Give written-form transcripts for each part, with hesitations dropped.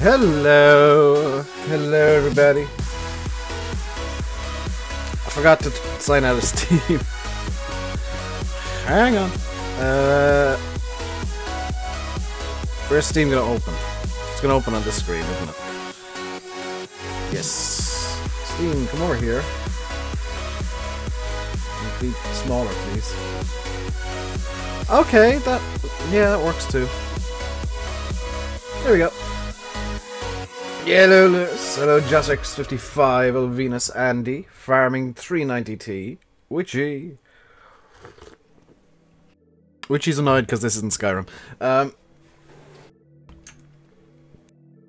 Hello! Hello, everybody. I forgot to sign out of Steam. Hang on. Where's Steam gonna open? It's gonna open on this screen, isn't it? Yes. Steam, come over here. Be smaller, please. Okay, that works too. There we go. Hello, Lewis. Hello, Jasix55, hello, Venus, Andy, Farming 390T, Witchy. Witchy's annoyed because this isn't Skyrim. I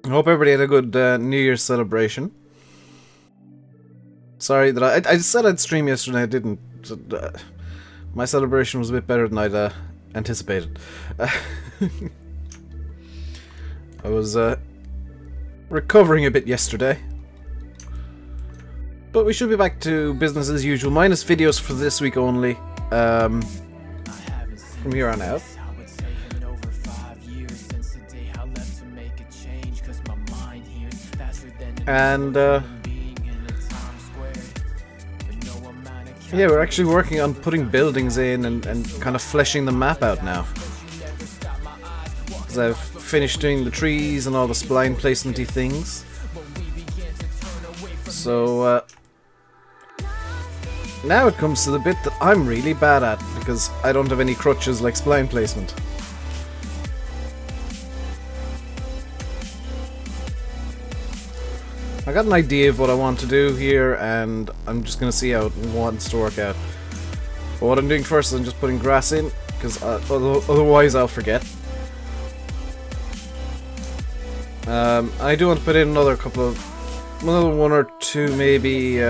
hope everybody had a good New Year's celebration. Sorry that I said I'd stream yesterday, I didn't. My celebration was a bit better than I'd anticipated. I was recovering a bit yesterday. But we should be back to business as usual, minus videos for this week only. From here on out. And yeah, we're actually working on putting buildings in and kind of fleshing the map out now. Because I've finished doing the trees and all the spline placement-y things. So now it comes to the bit that I'm really bad at, because I don't have any crutches like spline placement. I got an idea of what I want to do here, and I'm just going to see how it wants to work out. But what I'm doing first is I'm just putting grass in, because otherwise I'll forget. I do want to put in another one or two maybe,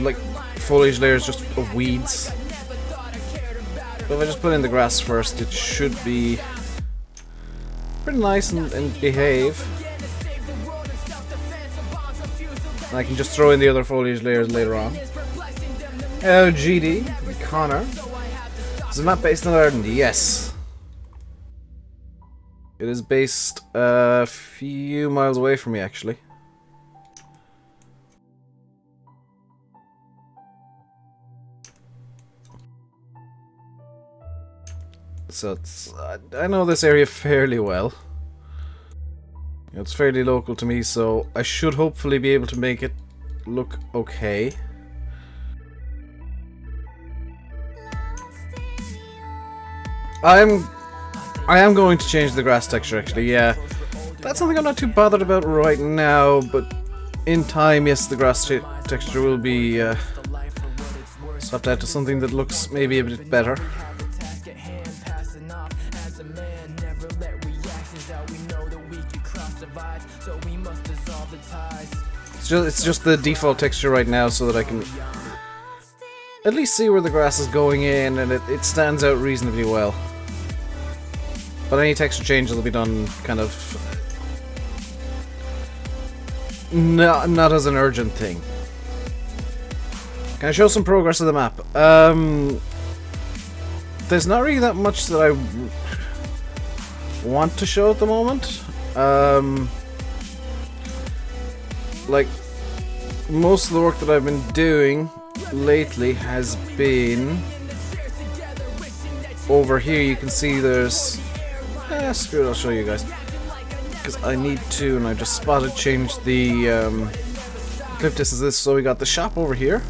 like foliage layers just of weeds. But if I just put in the grass first, it should be pretty nice and behave. And I can just throw in the other foliage layers later on. GD, Connor. Is the map based in Ireland? Yes. It is based a few miles away from me, actually. So it's, I know this area fairly well. It's fairly local to me, so I should hopefully be able to make it look okay. I am going to change the grass texture, actually, yeah. That's something I'm not too bothered about right now, but in time, yes, the grass texture will be swapped out to something that looks maybe a bit better. It's just the default texture right now, so that I can at least see where the grass is going in, and it stands out reasonably well. But any texture changes will be done kind of not as an urgent thing. Can I show some progress of the map? There's not really that much that I want to show at the moment. Like, most of the work that I've been doing lately has been over here. You can see there's... screw it, I'll show you guys. Because I need to, and I just spotted change the clip distances. So we got the shop over here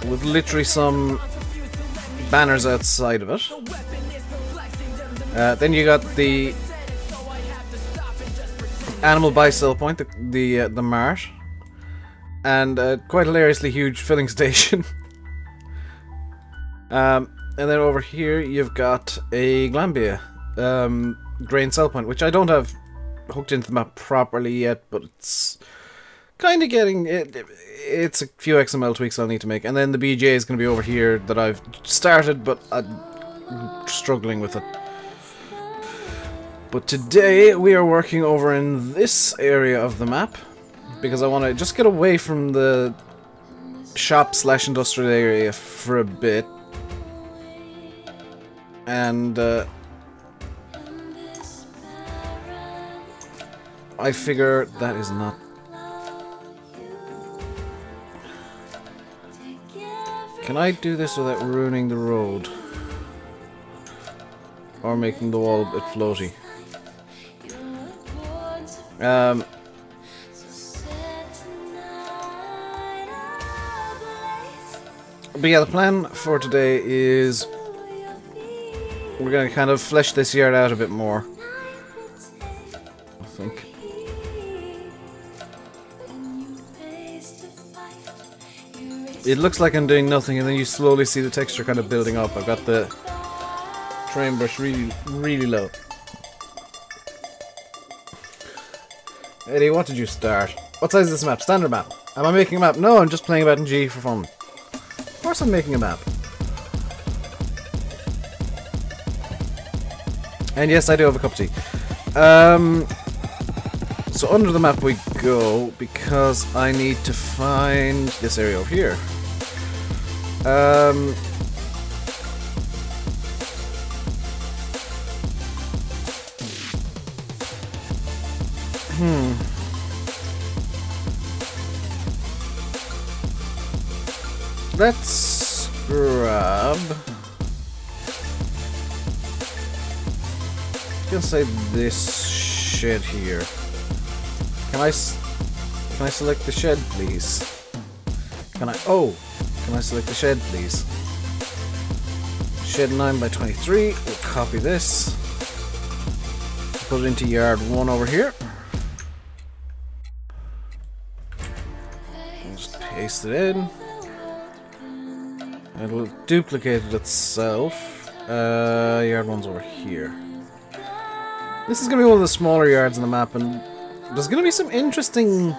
with literally some banners outside of it. Then you got the animal buy-sell point, the mart, and a quite hilariously huge filling station. And then over here you've got a Glambia grain sell point, which I don't have hooked into the map properly yet, but it's kind of getting it. It's a few XML tweaks I'll need to make, and then the BJ is going to be over here that I've started, but I'm struggling with it. But today we are working over in this area of the map because I want to just get away from the shop/industrial area for a bit. and I figure that is not... Can I do this without ruining the road? Or making the wall a bit floaty? But yeah, the plan for today is we're going to kind of flesh this yard out a bit more, I think. It looks like I'm doing nothing, and then you slowly see the texture kind of building up. I've got the train brush really low. Eddie, what did you start? What size is this map? Standard map. Am I making a map? No, I'm just playing about in G for fun. Of course I'm making a map. And yes, I do have a cup of tea. So under the map we go, because I need to find this area over here. Let's grab... I'm gonna say this shed here. Can I select the shed, please? Can I select the shed, please? Shed 9 by 23. We'll copy this. Put it into yard 1 over here. And just paste it in. It'll duplicate it itself. Yard 1's over here. This is going to be one of the smaller yards on the map, and there's going to be some interesting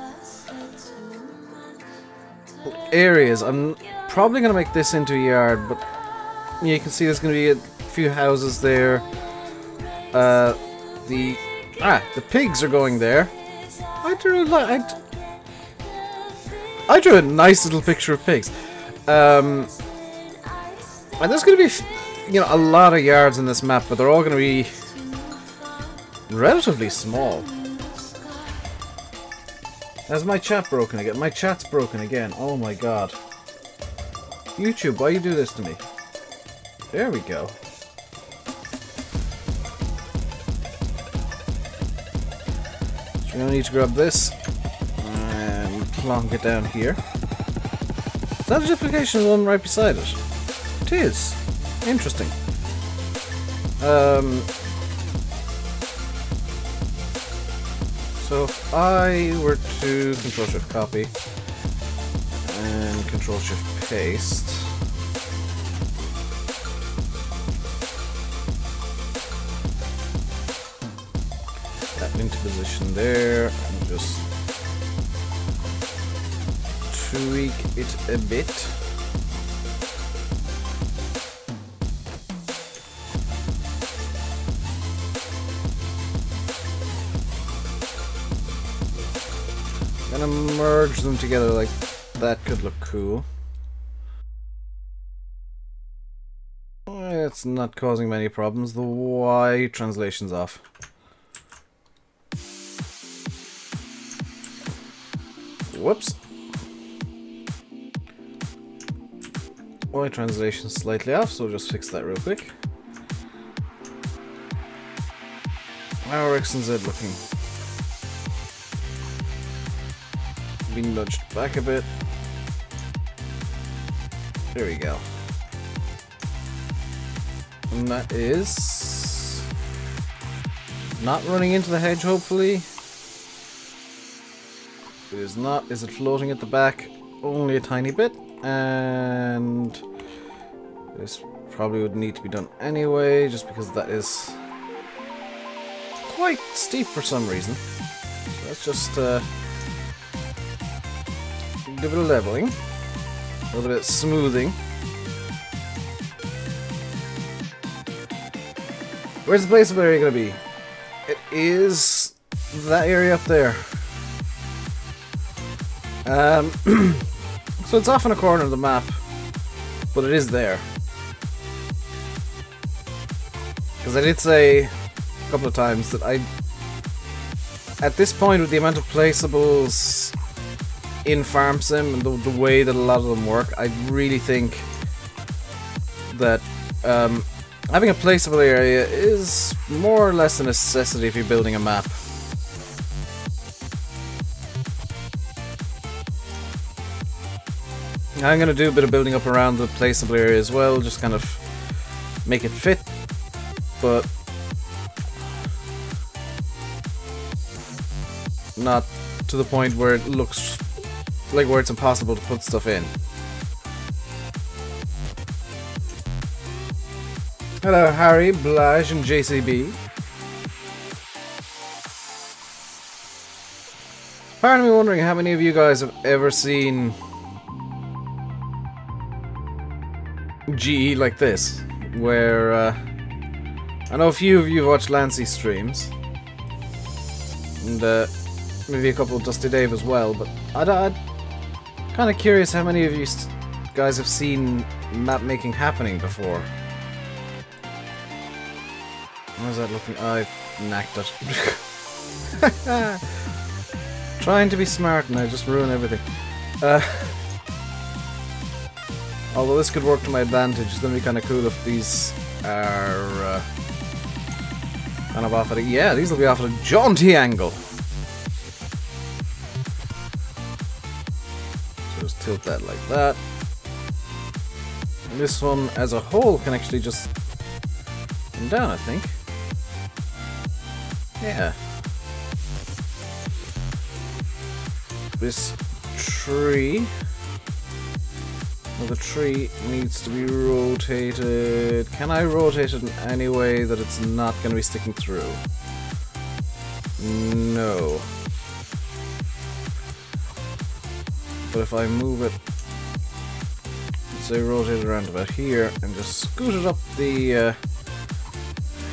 areas. I'm probably going to make this into a yard, but yeah, you can see there's going to be a few houses there. The pigs are going there. I drew a nice little picture of pigs. And there's going to be, you know, a lot of yards in this map, but they're all going to be relatively small. Has my chat broken again? My chat's broken again. Oh my god. YouTube, why you do this to me? There we go. So we're gonna need to grab this and plonk it down here. Is that a duplication one right beside it? It is. Interesting. So if I were to Control-Shift copy and Control-Shift paste, that into position there, and just tweak it a bit. Gonna merge them together like that. Could look cool. It's not causing many problems. The Y translation's off. Whoops. Y translation's slightly off, so we'll just fix that real quick. How are X and Z looking? Being nudged back a bit. There we go. And that is not running into the hedge, hopefully. It is not. Is it floating at the back? Only a tiny bit. And this probably would need to be done anyway, just because that is quite steep for some reason. So let's just give it a leveling, a little bit of smoothing. Where's the placeable area going to be? It is that area up there. So it's off in a corner of the map, but it is there. Because I did say a couple of times that at this point with the amount of placeables in Farm Sim and the way that a lot of them work, I really think that having a placeable area is more or less a necessity if you're building a map. I'm going to do a bit of building up around the placeable area as well, just kind of make it fit, but not to the point where it looks like where it's impossible to put stuff in. Hello Harry, Blage and JCB. Part of me wondering how many of you guys have ever seen GE like this, where I know a few of you have watched Lancy streams, and maybe a couple of Dusty Dave as well, but I'm kind of curious how many of you guys have seen map making happening before. How's that looking? I've knacked it. Trying to be smart and I just ruin everything. Although this could work to my advantage, it's going to be kind of cool if these are kind of off at a... Yeah, these will be off at a jaunty angle. So just tilt that like that. And this one as a whole can actually just come down, I think. Yeah. This tree... Well, the tree needs to be rotated. Can I rotate it in any way that it's not going to be sticking through? No. But if I move it, say rotate it around about here, and just scoot it up the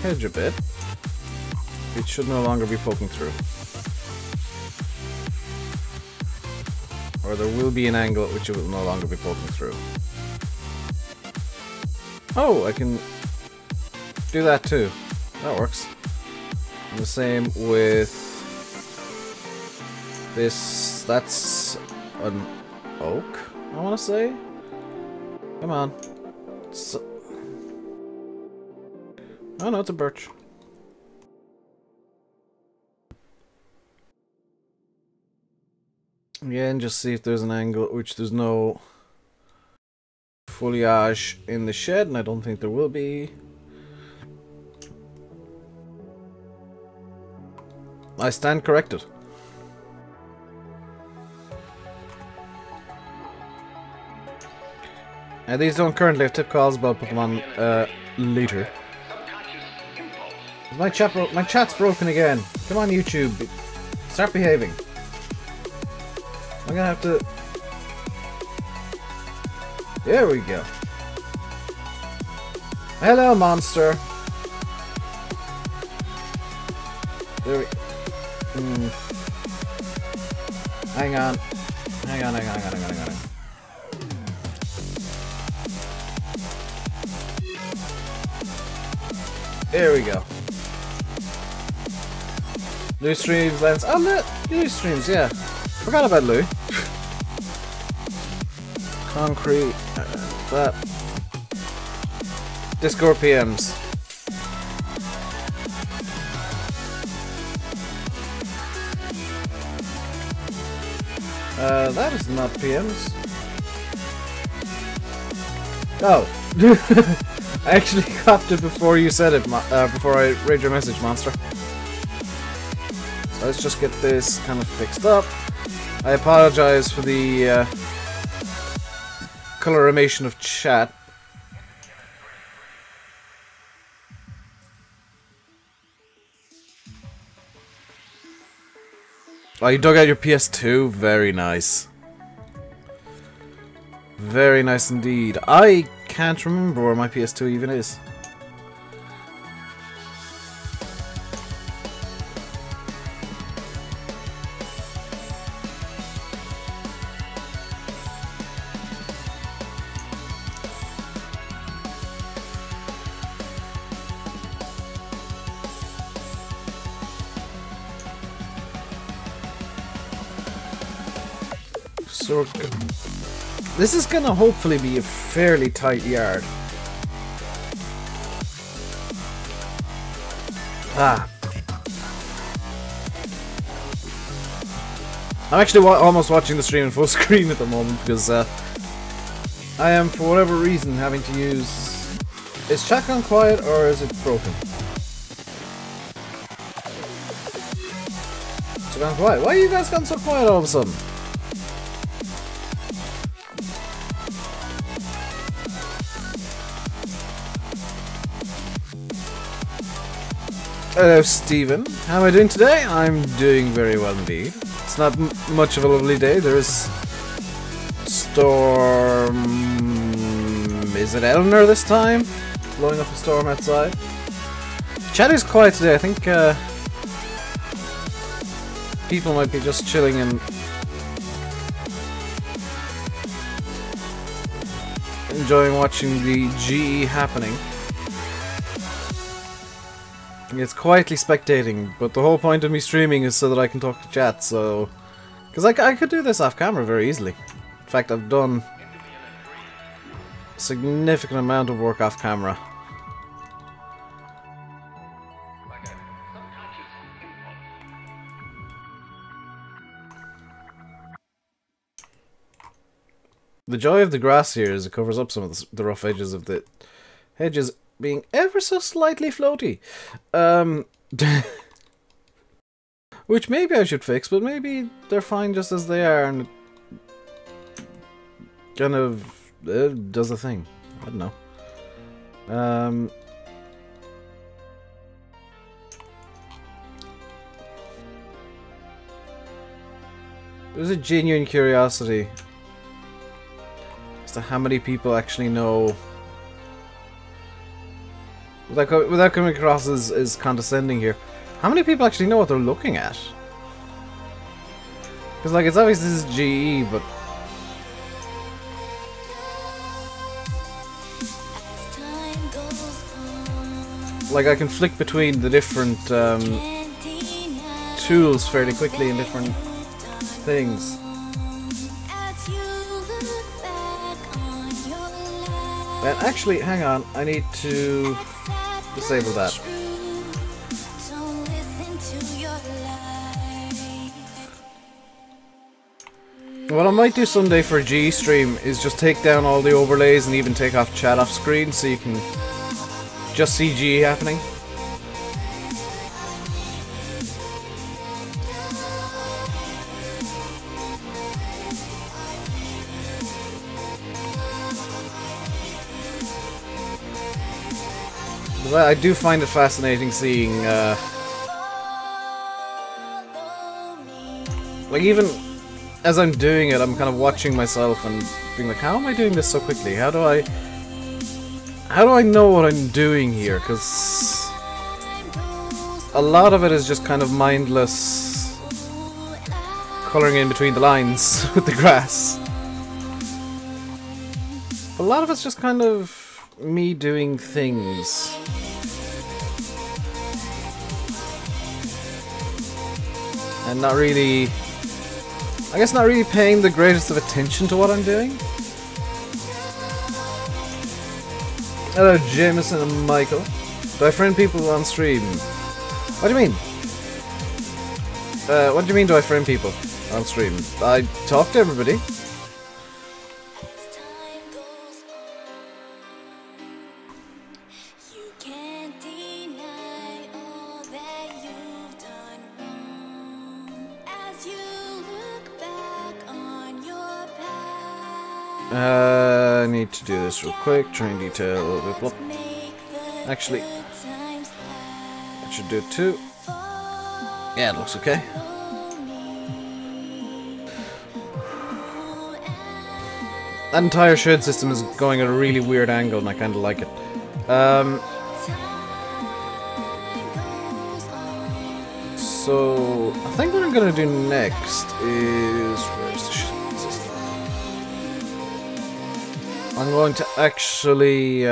hedge a bit, it should no longer be poking through. Or there will be an angle at which it will no longer be poking through. Oh, I can do that too. That works. And the same with this. That's an oak, I want to say. Come on. Oh no, it's a birch. Again, just see if there's an angle at which there's no foliage in the shed, and I don't think there will be. I stand corrected. These don't currently have tip calls, but I'll put them on later. My chat's broken again. Come on, YouTube. Start behaving. I'm gonna have to... There we go. Hello, monster. There we... Hang on. Hang on. There we go. New streams, Lens. Oh, look! New streams, yeah. Forgot about Lou. Concrete. That. Discord PMs. That is not PMs. Oh. I actually copped it before you said it, before I read your message, monster. So let's just get this kind of fixed up. I apologize for the colorimation of chat. Oh, you dug out your PS2? Very nice. Very nice indeed. I can't remember where my PS2 even is. So this is gonna hopefully be a fairly tight yard. Ah. I'm actually almost watching the stream in full screen at the moment because I am, for whatever reason, having to use... Is chat gone quiet or is it broken? It's gone quiet. Why are you guys gone so quiet all of a sudden? Hello Stephen, how am I doing today? I'm doing very well indeed. It's not much of a lovely day. There is storm... Is it Eleanor this time? Blowing up a storm outside. Chat is quiet today. I think people might be just chilling and enjoying watching the GE happening. It's quietly spectating, but the whole point of me streaming is so that I can talk to chat, so... Because I could do this off camera very easily. In fact, I've done a significant amount of work off camera. The joy of the grass here is it covers up some of the rough edges of the hedges being ever so slightly floaty. Which maybe I should fix, but maybe they're fine just as they are and it kind of does a thing. I don't know. There's a genuine curiosity as to how many people actually know, without coming across as condescending here, how many people actually know what they're looking at? Because, like, it's obvious this is GE, but... Like, I can flick between the different tools fairly quickly in different things. And actually, hang on, I need to disable that. What I might do someday for a GE stream is just take down all the overlays and even take off chat off screen so you can just see GE happening. But I do find it fascinating seeing, like, even as I'm doing it, I'm kind of watching myself and being like, how am I doing this so quickly? How do I know what I'm doing here? Because a lot of it is just kind of mindless colouring in between the lines with the grass. A lot of it's just kind of me doing things. And not really... I guess not really paying the greatest of attention to what I'm doing. Hello Jameson and Michael. Do I friend people on stream? What do you mean? What do you mean do I friend people on stream? I talk to everybody. I need to do this real quick. Train detail. Blah. Actually, I should do it too. Yeah, it looks okay. That entire shed system is going at a really weird angle, and I kind of like it. So I think what I'm gonna do next is where's the shed system? I'm going to actually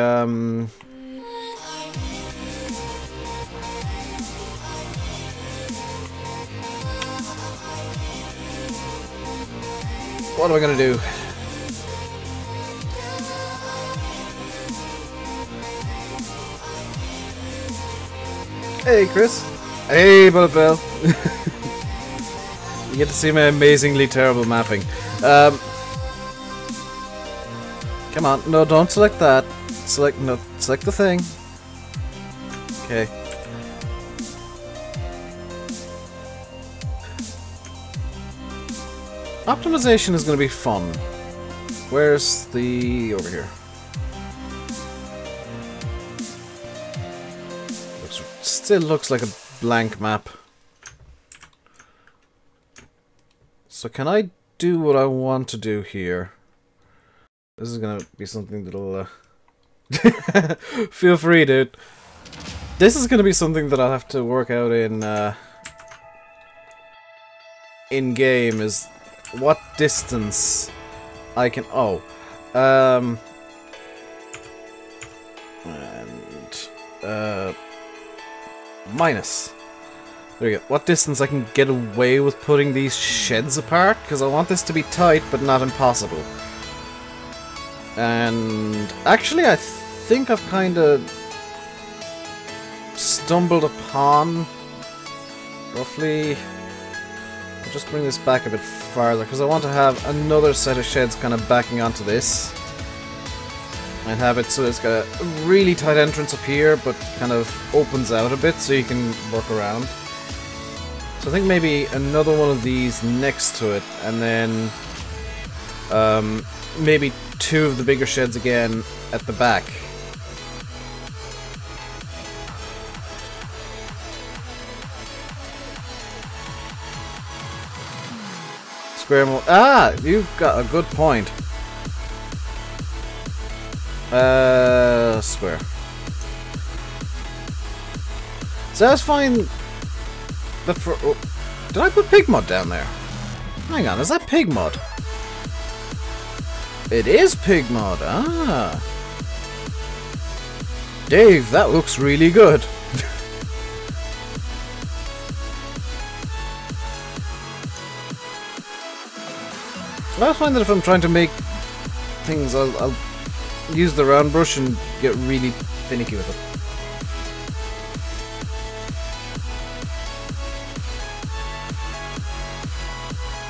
What am I gonna do? Hey, Chris. Hey, Bullet Bill. You get to see my amazingly terrible mapping. Come on, no, don't select that. Select the thing. Okay. Optimization is going to be fun. Where's the... over here. Still looks like a blank map. So can I do what I want to do here? This is going to be something that'll... Feel free, dude. This is going to be something that I'll have to work out in game, is what distance I can... oh. Minus. There you go. What distance I can get away with putting these sheds apart, because I want this to be tight but not impossible. And actually I think I've kind of stumbled upon roughly... I'll just bring this back a bit farther, because I want to have another set of sheds kind of backing onto this. And have it so it's got a really tight entrance up here, but kind of opens out a bit so you can work around. So I think maybe another one of these next to it, and then maybe two of the bigger sheds again at the back. Square more. Ah, you've got a good point. Square. So I was fine that for... oh, did I put pig mod down there? Hang on, is that pig mod? It is pig mod, ah. Dave, that looks really good. I find that if I'm trying to make things, I'll use the round brush and get really finicky with it.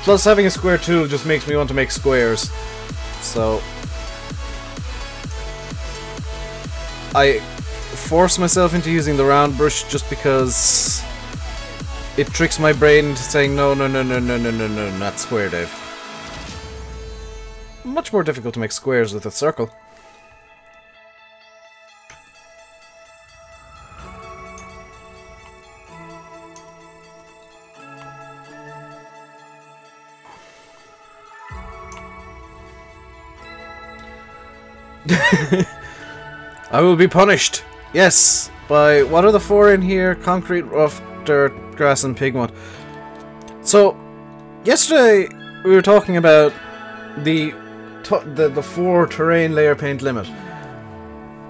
Plus, having a square tool just makes me want to make squares. So I force myself into using the round brush just because it tricks my brain into saying no, no, no, no, no, no, no, no, not square, Dave. Much more difficult to make squares with a circle. I will be punished. Yes, by what are the four in here? Concrete, rough, dirt, grass, and pig mud. So, yesterday we were talking about the 4 terrain layer paint limit.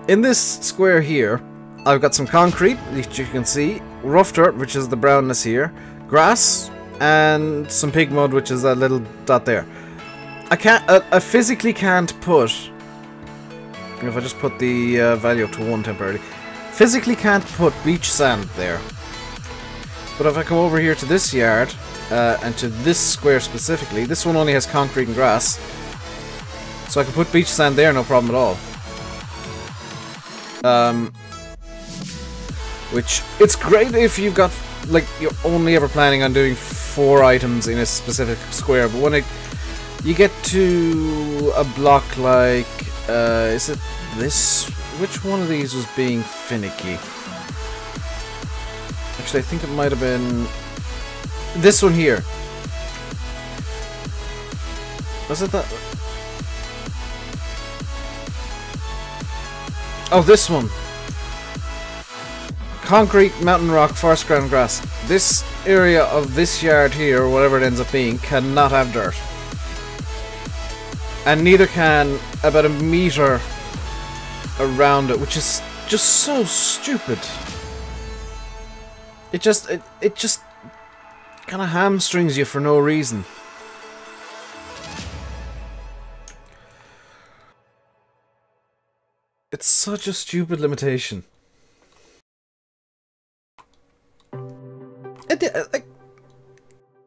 In this square here, I've got some concrete, which you can see, rough dirt, which is the brownness here, grass, and some pig mud, which is that little dot there. I physically can't put... if I just put the value up to 1 temporarily, physically can't put beach sand there. But if I come over here to this yard, and to this square specifically, this one only has concrete and grass, so I can put beach sand there, no problem at all. Which, it's great if you've got, like, you're only ever planning on doing 4 items in a specific square, but when you get to a block like, is it this? Which one of these was being finicky? Actually, I think it might have been this one here. Was it that? Oh, this one. Concrete, mountain rock, forest ground, grass. This area of this yard here, or whatever it ends up being, cannot have dirt. And neither can about a meter around it, which is just so stupid. It just kind of hamstrings you for no reason. It's such a stupid limitation. Like,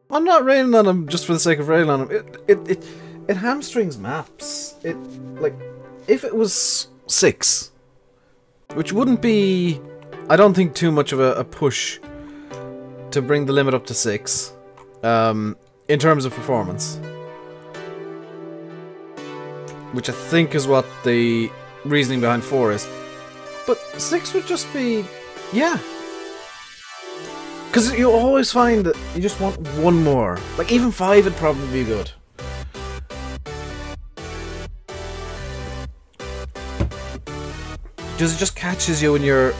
I'm not raining on him just for the sake of raining on him. It hamstrings maps. Like, if it was 6, which wouldn't be, I don't think, too much of a push to bring the limit up to 6, in terms of performance. Which I think is what the reasoning behind 4 is. But 6 would just be, yeah. Because you always find that you just want one more. Like, even 5 would probably be good. Because it just catches you when you're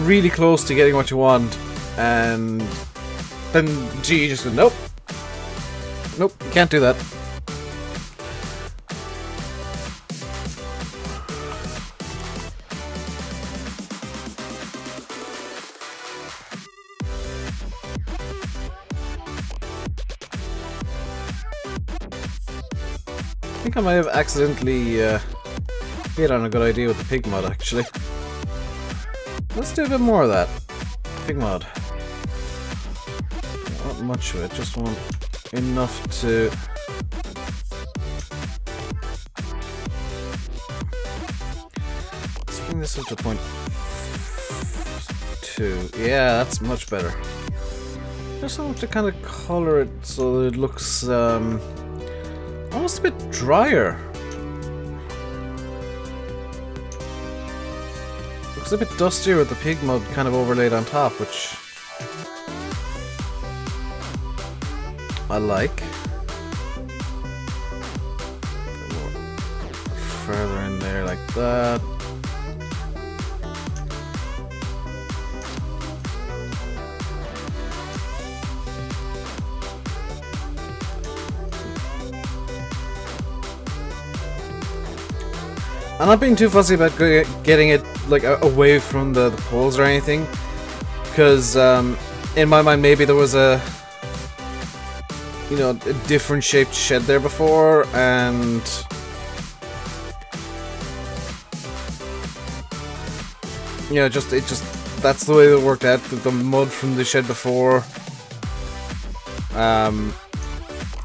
really close to getting what you want, and then G just goes, nope. Nope, you can't do that. I think I might have accidentally hit on a good idea with the pig mod, actually. Let's do a bit more of that. Pig mod. Not much of it, just want enough to... Let's bring this up to 0.2. Yeah, that's much better. Just want to kind of color it so that it looks almost a bit drier. Looks a bit dustier with the pig mud kind of overlaid on top, which I like. Further in there like that. I'm not being too fussy about getting it like away from the poles or anything, because in my mind maybe there was a, you know, a different shaped shed there before, and you know, just that's the way it worked out. The mud from the shed before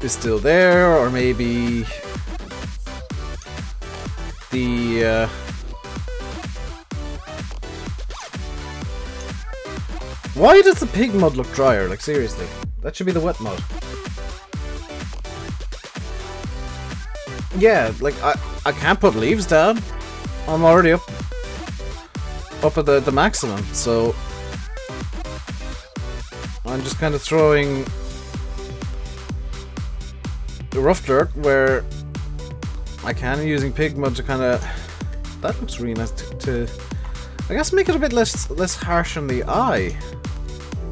is still there, or maybe the why does the pig mud look drier? Like, seriously, that should be the wet mud. Yeah, like I can't put leaves down. I'm already up at the maximum, so I'm just kind of throwing the rough dirt where I can, using pig mud to kind of... That looks really nice to I guess make it a bit less harsh on the eye.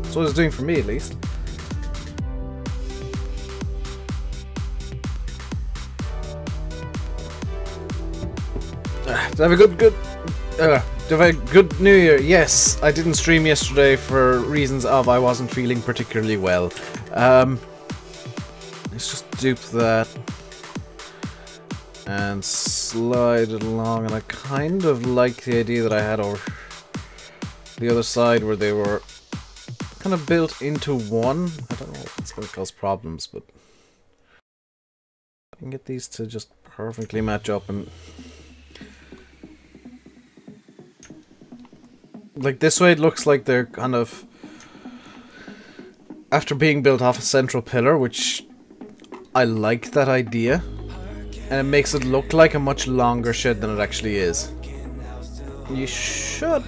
That's what it's doing for me, at least. Did I have a good New Year? Yes, I didn't stream yesterday for reasons of I wasn't feeling particularly well. Let's just dupe that and slide it along, and I kind of like the idea that I had over the other side where they were kind of built into one. I don't know if it's going to cause problems, but I can get these to just perfectly match up, and like this way it looks like they're kind of after being built off a central pillar, which I like that idea. And it makes it look like a much longer shed than it actually is. You should...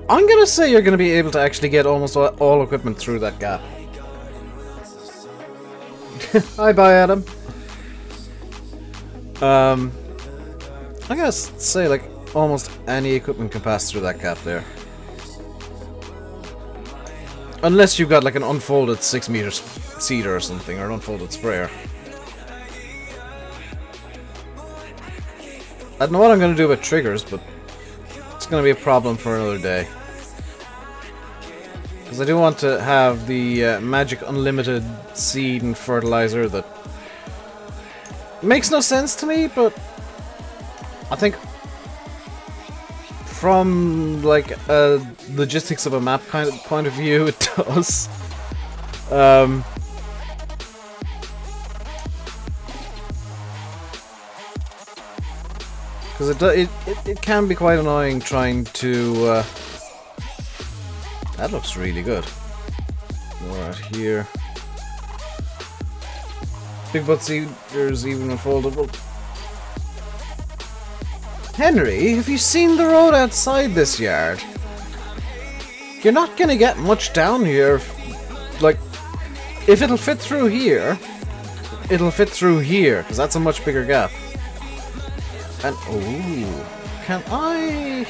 I'm gonna say you're gonna be able to actually get almost all equipment through that gap. Hi, bye, Adam. I gotta say, like, almost any equipment can pass through that gap there. Unless you've got, like, an unfolded 6-meter seeder or something, or an unfolded sprayer. I don't know what I'm going to do about triggers, but it's going to be a problem for another day. Because I do want to have the magic unlimited seed and fertilizer that makes no sense to me, but I think from like a logistics of a map kind of point of view, it does. Because it can be quite annoying trying to. That looks really good. More out here. Big butt cedars even when foldable. Henry, have you seen the road outside this yard? You're not gonna get much down here. Like, if it'll fit through here, it'll fit through here, because that's a much bigger gap. And, oh, can I...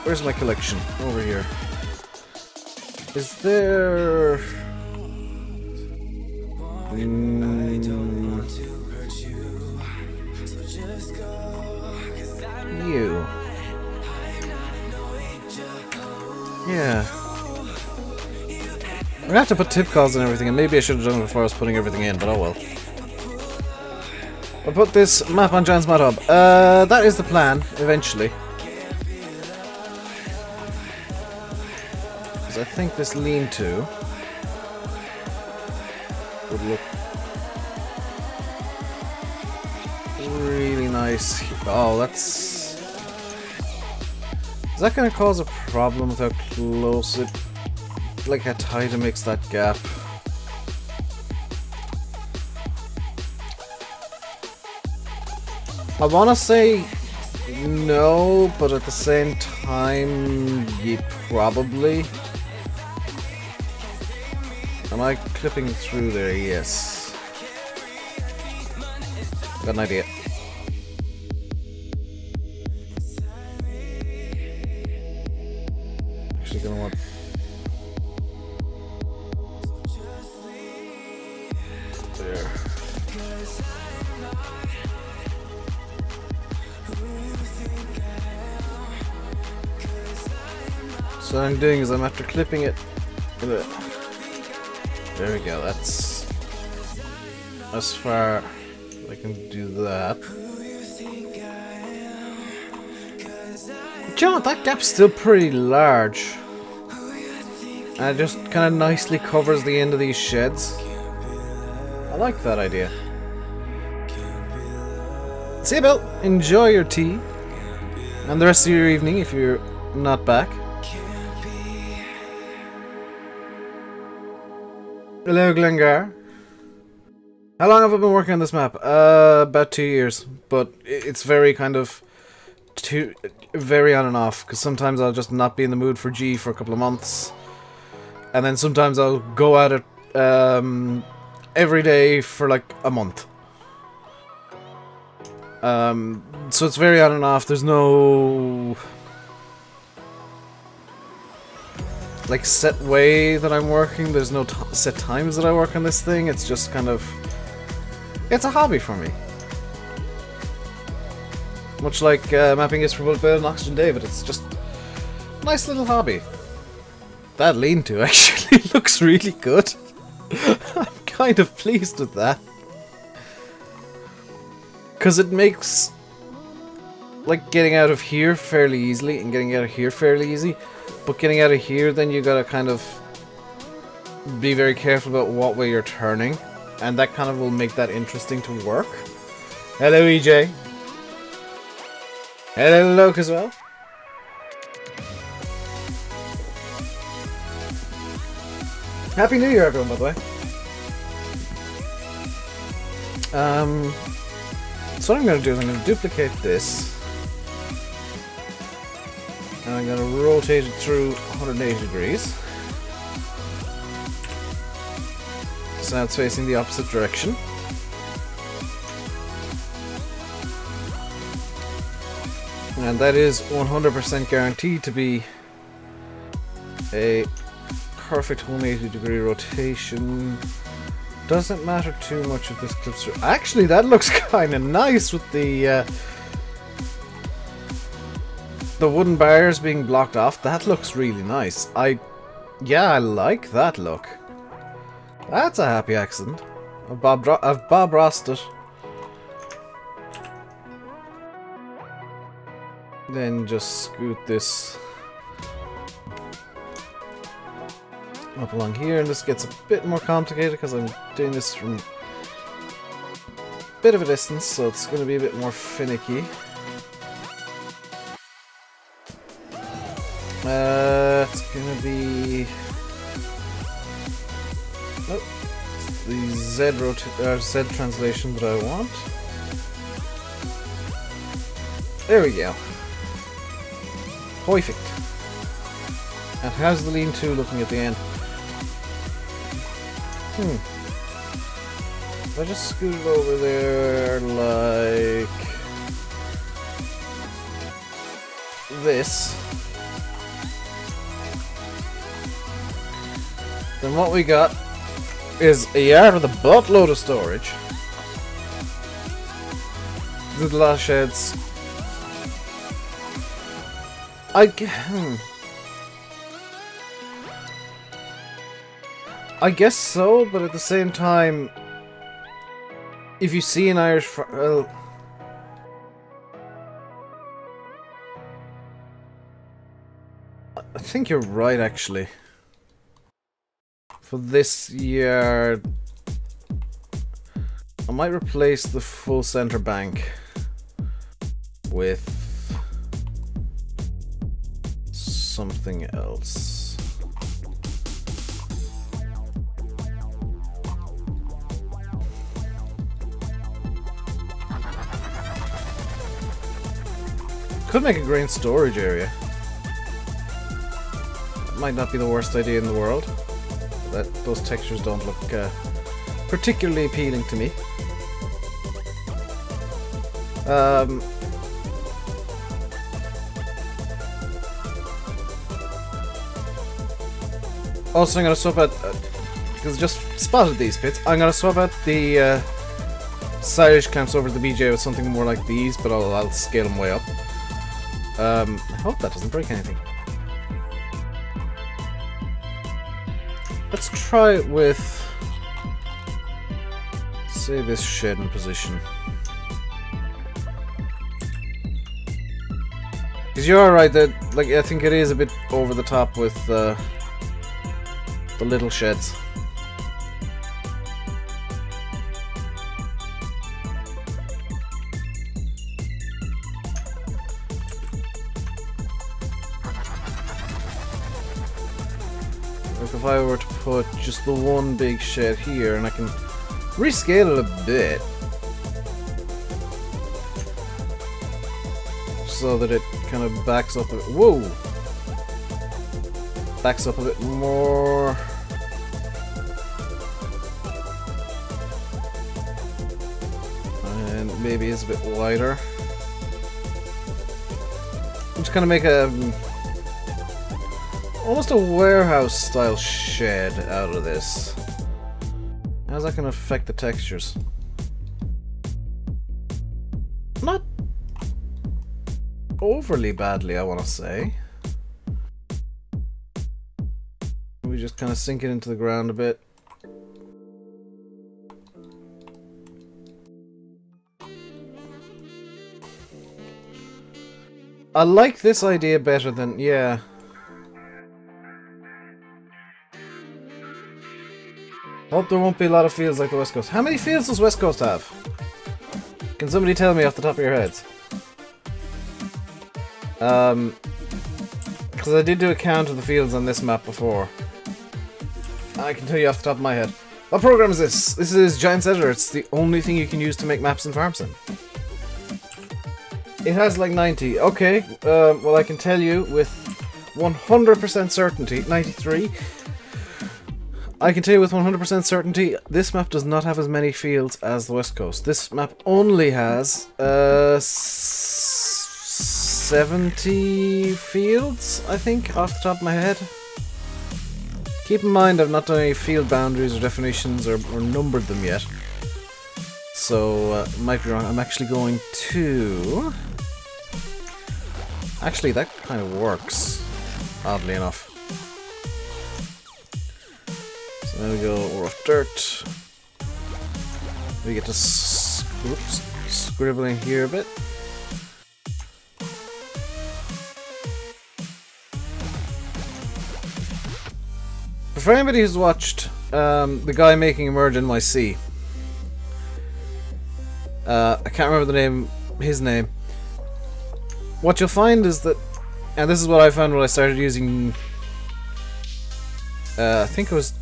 Where's my collection? Over here. Is there... You. Yeah. I'm gonna have to put tip calls and everything, and maybe I should have done it before I was putting everything in, but oh well. I'll put this map on Jan's Mod Hub. That is the plan, eventually. Because I think this lean-to would look really nice. Oh, that's... Is that going to cause a problem with how close it... Like how tight it makes that gap? I want to say no, but at the same time, you probably... Am I clipping through there? Yes. Got an idea. Actually gonna want... There. So what I'm doing is I'm after clipping it. There we go, that's as far as I can do that. Do you know what, that gap's still pretty large. And it just kind of nicely covers the end of these sheds. I like that idea. See you, Bill. Enjoy your tea. And the rest of your evening if you're not back. Hello, Glengar. How long have I been working on this map? About 2 years. But it's very kind of... very on and off. Because sometimes I'll just not be in the mood for G for a couple of months. And then sometimes I'll go at it every day for like a month. So it's very on and off. There's no... like set way that I'm working. There's no set times that I work on this thing. It's just kind of... It's a hobby for me. Much like mapping is for Bullet Bill and Oxygen David. It's just a nice little hobby. That lean-to actually looks really good. I'm kind of pleased with that. Because it makes like getting out of here fairly easily and getting out of here fairly easy. But getting out of here, then you gotta kind of be very careful about what way you're turning. And that kind of will make that interesting to work. Hello, EJ. Hello, Loke as well. Happy New Year, everyone, by the way. So what I'm going to do is I'm going to duplicate this. And I'm going to rotate it through 180 degrees. So now it's facing the opposite direction. And that is 100% guaranteed to be a perfect 180 degree rotation. Doesn't matter too much if this clips through. Actually, that looks kind of nice with the wooden bars being blocked off. That looks really nice. Yeah, I like that look. That's a happy accident. I've Bob Rossed it. Then just scoot this up along here, and this gets a bit more complicated because I'm doing this from a bit of a distance, so it's going to be a bit more finicky. It's going to be... Oh, it's the Z translation that I want. There we go. Perfect. And how's the lean-to looking at the end? If I just scoot it over there like this, then what we got is a yard with a buttload of storage. There's a lot of sheds. I guess so, but at the same time, if you see an Irish well, I think you're right, actually. For this yard, I might replace the full center bank with something else. Could make a grain storage area. That might not be the worst idea in the world. Those textures don't look particularly appealing to me. Also, I'm gonna swap out, because I just spotted these pits, I'm gonna swap out the silage clamps over the BJ with something more like these, but I'll scale them way up. I hope that doesn't break anything. Let's try it with, say, this shed in position. Because you are right that, like, I think it is a bit over the top with the little sheds. Like if I were to put just the one big shed here, and I can rescale it a bit so that it kind of backs up a bit. Whoa! Backs up a bit more. And maybe is a bit wider. I'm just gonna make a almost a warehouse style shed out of this. How's that gonna affect the textures? Not overly badly, I wanna say. We just kind of sink it into the ground a bit. I like this idea better than, yeah. Hope there won't be a lot of fields like the West Coast. How many fields does West Coast have? Can somebody tell me off the top of your heads? Because I did do a count of the fields on this map before. I can tell you off the top of my head. What program is this? This is Giant's Editor. It's the only thing you can use to make maps in FarmSim. It has like 90. Okay, well I can tell you with 100% certainty, 93. I can tell you with 100% certainty, this map does not have as many fields as the West Coast. This map only has 70 fields, I think, off the top of my head. Keep in mind I've not done any field boundaries or definitions or numbered them yet. So, might be wrong. I'm actually going to... Actually, that kind of works, oddly enough. So there we go, rough dirt. We get to scribbling here a bit. For anybody who's watched the guy making Emerge NYC, I can't remember his name. What you'll find is that, and this is what I found when I started using, I think it was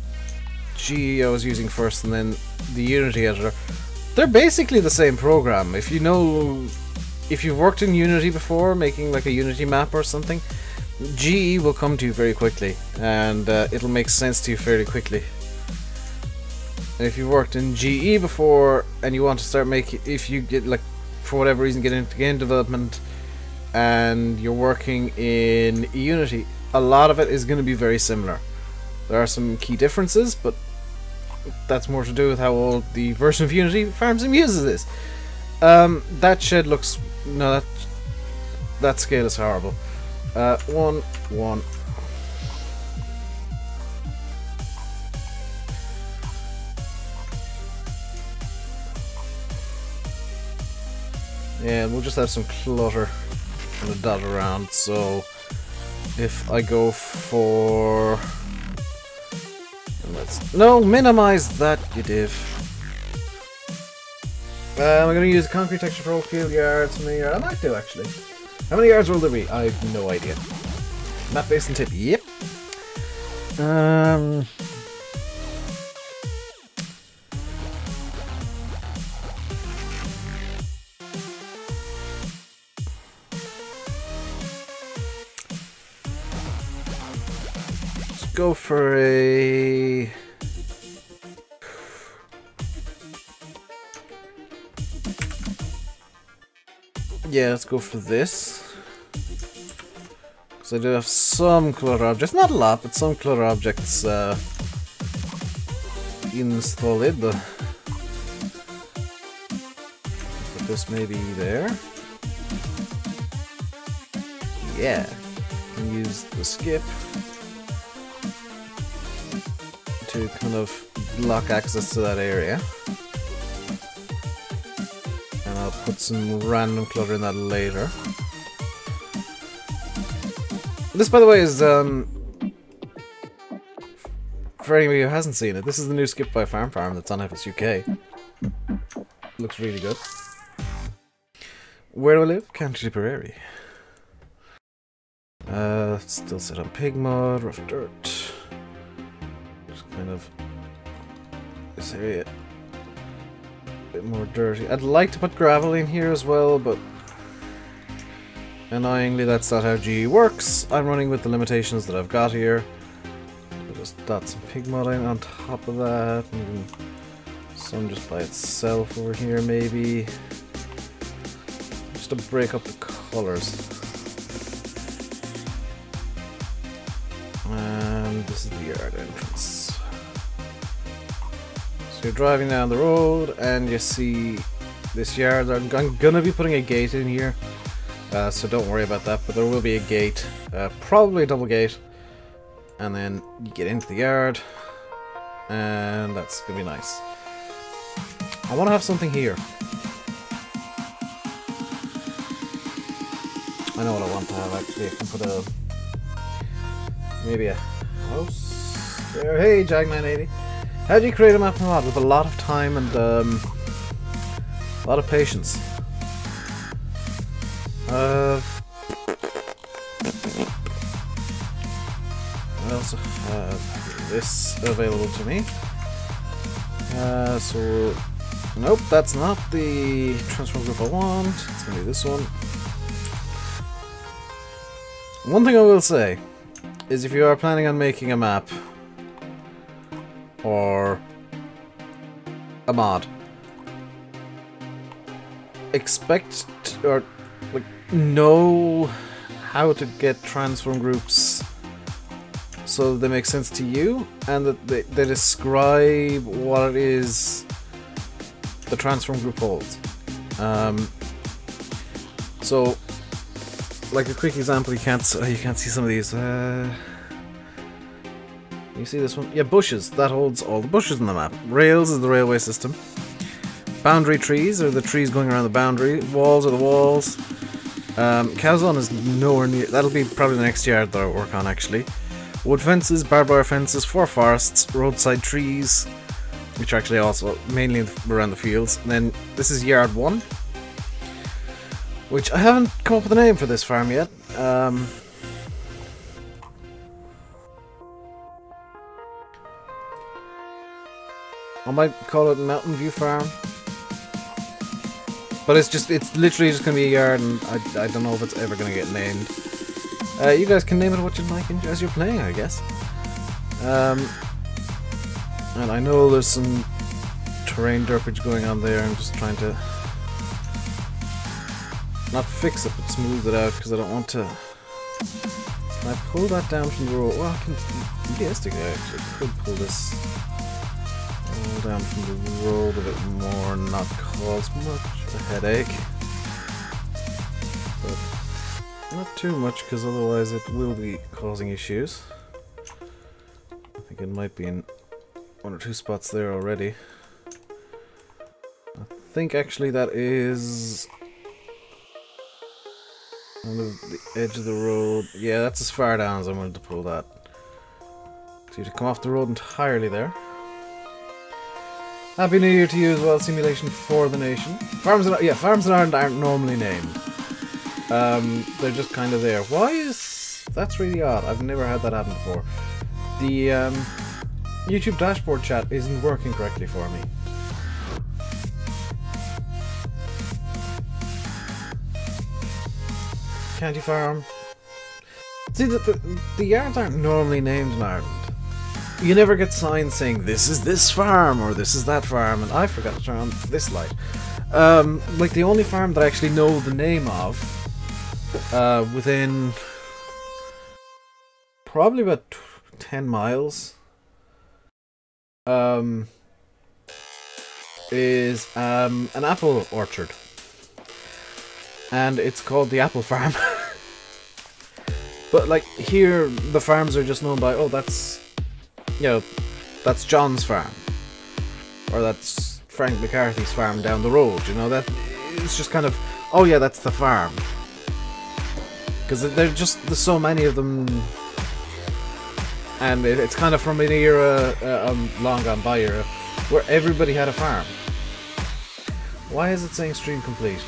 GE I was using first, and then the Unity editor. They're basically the same program. If you've worked in Unity before, making like a Unity map or something, GE will come to you very quickly, and it'll make sense to you fairly quickly. And if you've worked in GE before and you want to start making, if you get, like, for whatever reason, get into game development and you're working in Unity, a lot of it is going to be very similar. There are some key differences, but that's more to do with how old the version of Unity Farm Sim uses is. That shed looks... no, that scale is horrible. 1, 1. Yeah, we'll just have some clutter and a dot around, so if I go for... no, minimize that, you div. I'm going to use concrete texture for field yards. How many yards? I might do, actually. How many yards will there be? I have no idea. Map base and tip. Yep. Let's go for a... yeah, let's go for this. Because I do have some clutter objects, not a lot, but some clutter objects installed. Put this maybe there. Yeah. Can use the skip to kind of block access to that area. And I'll put some random clutter in that later. This, by the way, is, for anybody who hasn't seen it, this is the new skip by Farm that's on FS UK. Looks really good. Where do I live? County Tipperary. Still set on pig mud, rough dirt. Just kind of this area a bit more dirty. I'd like to put gravel in here as well, but annoyingly that's not how GE works. I'm running with the limitations that I've got here. I'll just dot some pig mud in on top of that, and some just by itself over here maybe. Just to break up the colours. And this is the yard entrance. So you're driving down the road and you see this yard. I'm gonna be putting a gate in here, so don't worry about that, but there will be a gate, probably a double gate, and then you get into the yard, and that's gonna be nice. I want to have something here. I know what I want to have actually. I can put a... maybe a house there. Hey, Jag980. How do you create a map mod? With a lot of time and a lot of patience. I also have this available to me. So nope, that's not the transform group I want. It's gonna be this one. One thing I will say is if you are planning on making a map or a mod, expect or like know how to get transform groups so they make sense to you, and that they describe what it is the transform group holds. So like a quick example, you can't see some of these. You see this one? Yeah, bushes. That holds all the bushes in the map. Rails is the railway system. boundary trees are the trees going around the boundary. Walls are the walls. Calzone is nowhere near. That'll be probably the next yard that I work on, actually. Wood fences, barbed wire fences, 4 forests, roadside trees, which are actually also mainly around the fields. And then this is yard 1, which I haven't come up with a name for this farm yet. I might call it Mountain View Farm. But it's literally just going to be a yard, and I don't know if it's ever going to get named. You guys can name it what you'd like as you're playing, I guess. And I know there's some terrain derpage going on there. I'm just trying to not fix it, but smooth it out, because I don't want to... Can I pull that down from the road? Well, I can... Realistically, I actually could pull this all down from the road a bit more and not cause much of a headache. But not too much, because otherwise it will be causing issues. I think it might be in 1 or 2 spots there already. I think actually that is on the edge of the road. Yeah, that's as far down as I'm willing to pull that. So you have to come off the road entirely there. Happy New Year to you as well, Simulation for the Nation. Farms in Ireland aren't normally named. They're just kind of there. Why is... That's really odd. I've never had that happen before. The YouTube dashboard chat isn't working correctly for me. County Farm. See, the yards aren't normally named in Ireland. You never get signs saying, this is this farm, or this is that farm, and I forgot to turn on this light. Like, the only farm that I actually know the name of, within probably about 10 miles, is an apple orchard. And it's called the Apple Farm. But, like, here, the farms are just known by, oh, that's... You know, that's John's farm, or that's Frank McCarthy's farm down the road, you know, that it's just kind of, oh yeah, that's the farm. Because there's so many of them, and it's kind of from an era, long gone by era, where everybody had a farm. Why is it saying stream complete?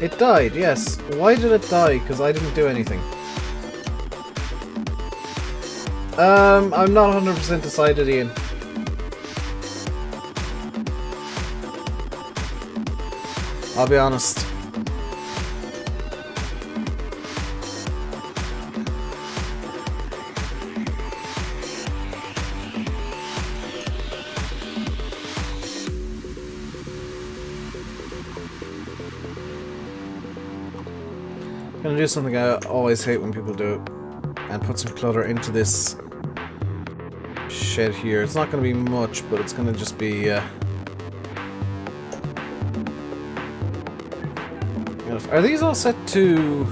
It died, yes. Why did it die? Because I didn't do anything. I'm not 100% decided, Ian. I'll be honest. Gonna do something I always hate when people do, and put some clutter into this shed here. It's not gonna be much, but it's gonna just be are these all set to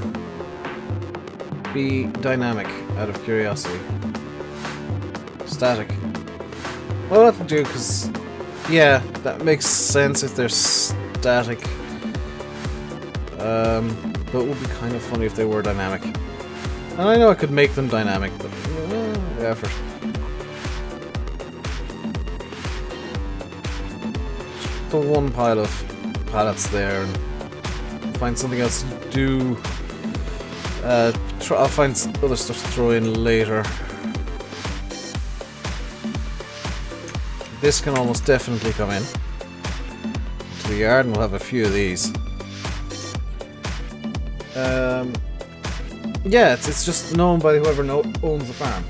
be dynamic, out of curiosity? Static. Well, that'll do, because yeah, that makes sense if they're static. But it would be kind of funny if they were dynamic. And I know I could make them dynamic, but effort. Just the one pile of pallets there, and find something else to do. I'll find other stuff to throw in later. This can almost definitely come in to the yard, and we'll have a few of these. Yeah, it's just known by whoever owns the farm.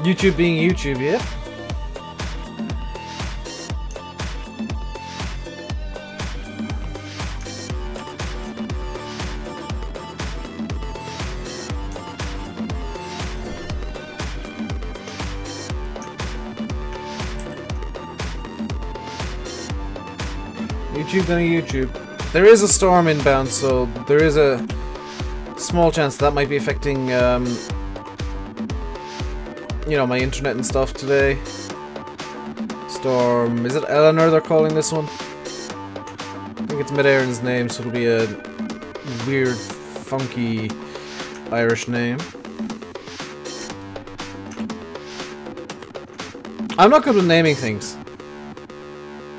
YouTube being YouTube, yeah? YouTube gonna YouTube. There is a storm inbound, so there is a small chance that might be affecting, you know, my internet and stuff today. Storm, is it Eleanor they're calling this one? I think it's Mid-Aaron's name, so it'll be a weird, funky Irish name. I'm not good with naming things.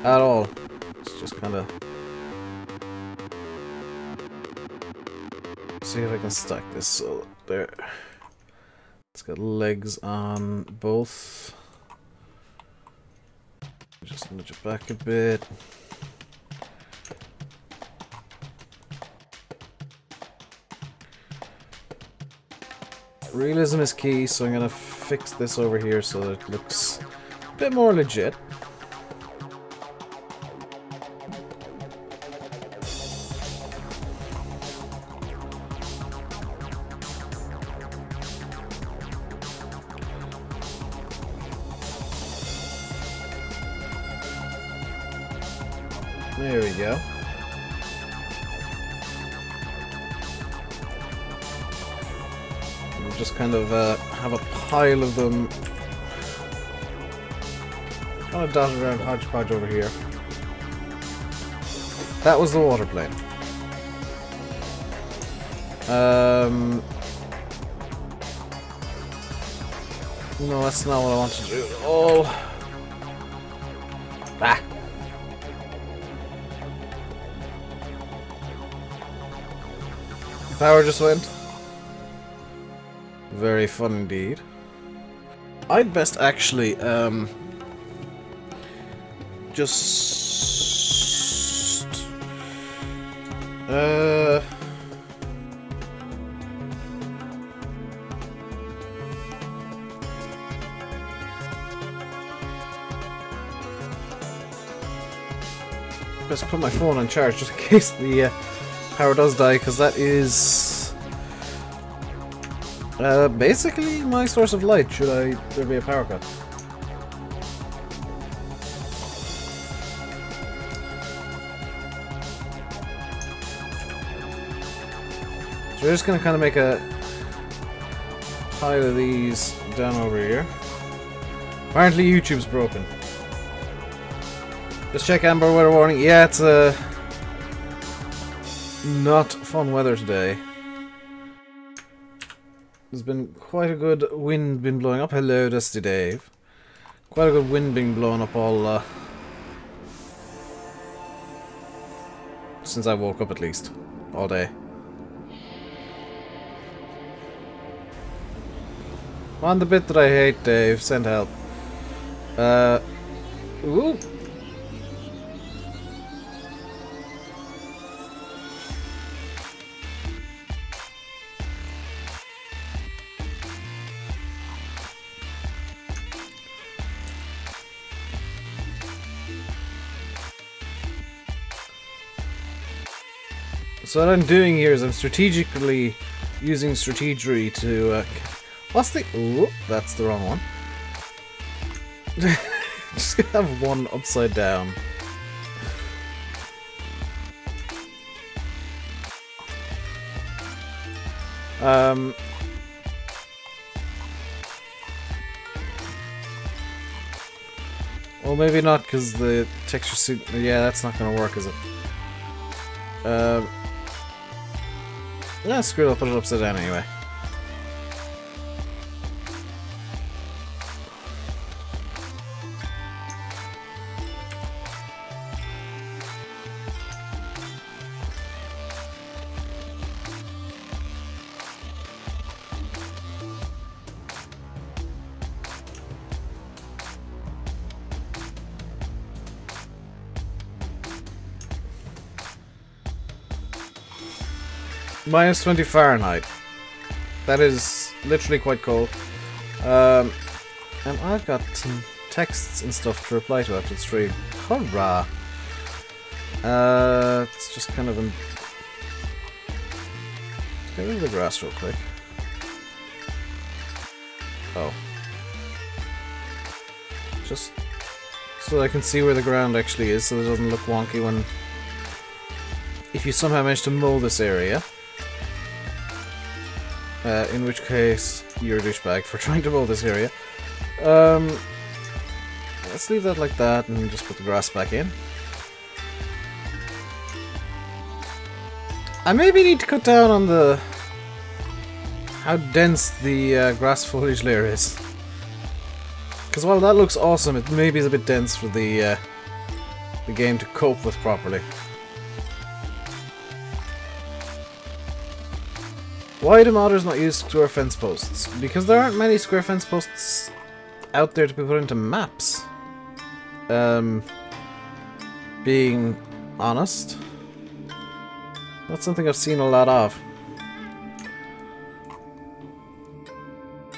At all. It's just kinda... see if I can stack this, so there. It's got legs on both. Just nudge it back a bit. Realism is key, so I'm gonna fix this over here so that it looks a bit more legit. There we go. We'll just kind of have a pile of them kind of dotted around hodgepodge over here. That was the water plane. No, that's not what I want to do at all. Ah. Power just went. Very fun indeed. I'd best actually, just... best put my phone on charge just in case the power does die, because that is basically my source of light should there be a power cut. So we're just going to kind of make a pile of these down over here. Apparently YouTube's broken. Just check Amber weather warning. Yeah, it's not fun weather today. There's been quite a good wind been blowing up. Hello, Dusty Dave. Quite a good wind being blown up all since I woke up, at least. All day. On the bit that I hate, Dave. Send help. Ooh. So what I'm doing here is I'm strategically using strategery to what's the... Ooh, that's the wrong one. Just gonna have one upside down. Well, maybe not, because the texture suit... Yeah, that's not gonna work, is it? Yeah, screw it, I'll put it upside down anyway. Minus 20 Fahrenheit. That is literally quite cold. And I've got some texts and stuff to reply to after the stream. Hurrah! It's just kind of... Get rid of the grass real quick. Oh. Just so I can see where the ground actually is, so it doesn't look wonky when if you somehow manage to mow this area. In which case, you're a douchebag for trying to mow this area. Let's leave that like that and just put the grass back in. I maybe need to cut down on the... how dense the grass foliage layer is. Because while that looks awesome, it maybe is a bit dense for the game to cope with properly. Why do modders not use square fence posts? Because there aren't many square fence posts out there to be put into maps. Being honest. That's something I've seen a lot of.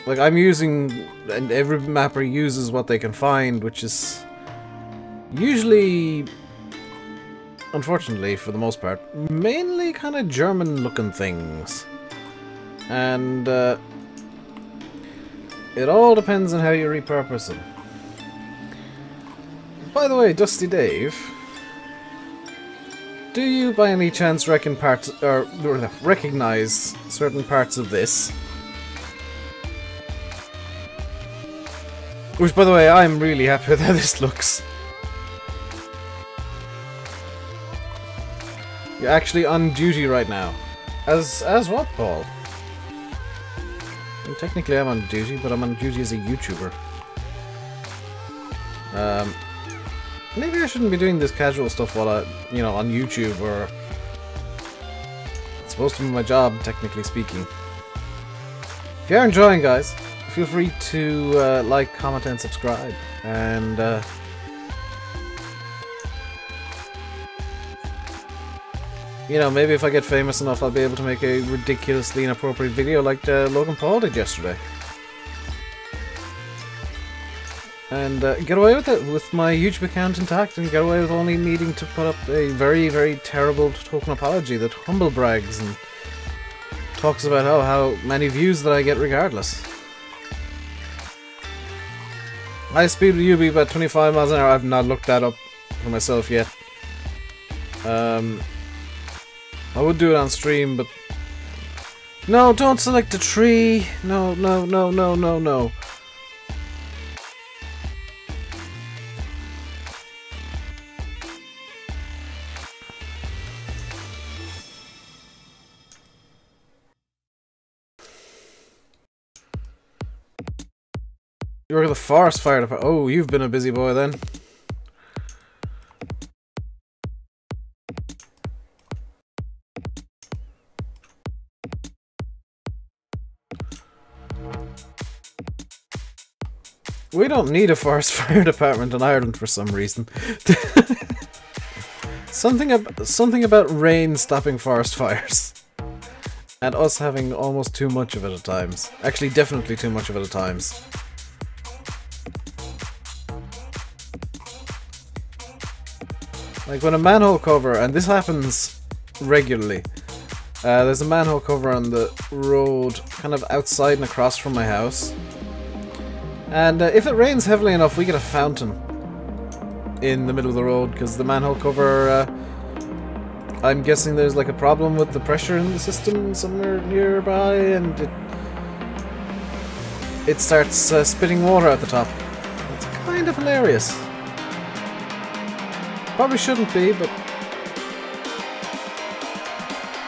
Like, I'm using... and every mapper uses what they can find, which is... usually... unfortunately, for the most part, mainly kind of German-looking things. And, it all depends on how you repurpose them. By the way, Dusty Dave... do you, by any chance, recognize certain parts of this? Which, by the way, I'm really happy with how this looks. You're actually on duty right now. As what, Paul? Well, technically I'm on duty, but I'm on duty as a YouTuber. Maybe I shouldn't be doing this casual stuff while I, you know, on YouTube, or... it's supposed to be my job, technically speaking. If you are enjoying, guys, feel free to like, comment, and subscribe. And, you know, maybe if I get famous enough, I'll be able to make a ridiculously inappropriate video like Logan Paul did yesterday. And get away with it with my YouTube account intact, and get away with only needing to put up a very, very terrible token apology that humble brags and talks about how many views that I get regardless. High speed will you be about 25 miles an hour? I've not looked that up for myself yet. I would do it on stream, but... no, don't select a tree! No, no, no, no, no, no. You're the forest fire department. Oh, you've been a busy boy then. We don't need a forest fire department in Ireland for some reason. something about rain stopping forest fires. And us having almost too much of it at times. Actually, definitely too much of it at times. Like when a manhole cover, and this happens regularly, there's a manhole cover on the road kind of outside and across from my house. And if it rains heavily enough, we get a fountain in the middle of the road, because the manhole cover, I'm guessing there's like a problem with the pressure in the system somewhere nearby, and it starts spitting water out the top. It's kind of hilarious. Probably shouldn't be, but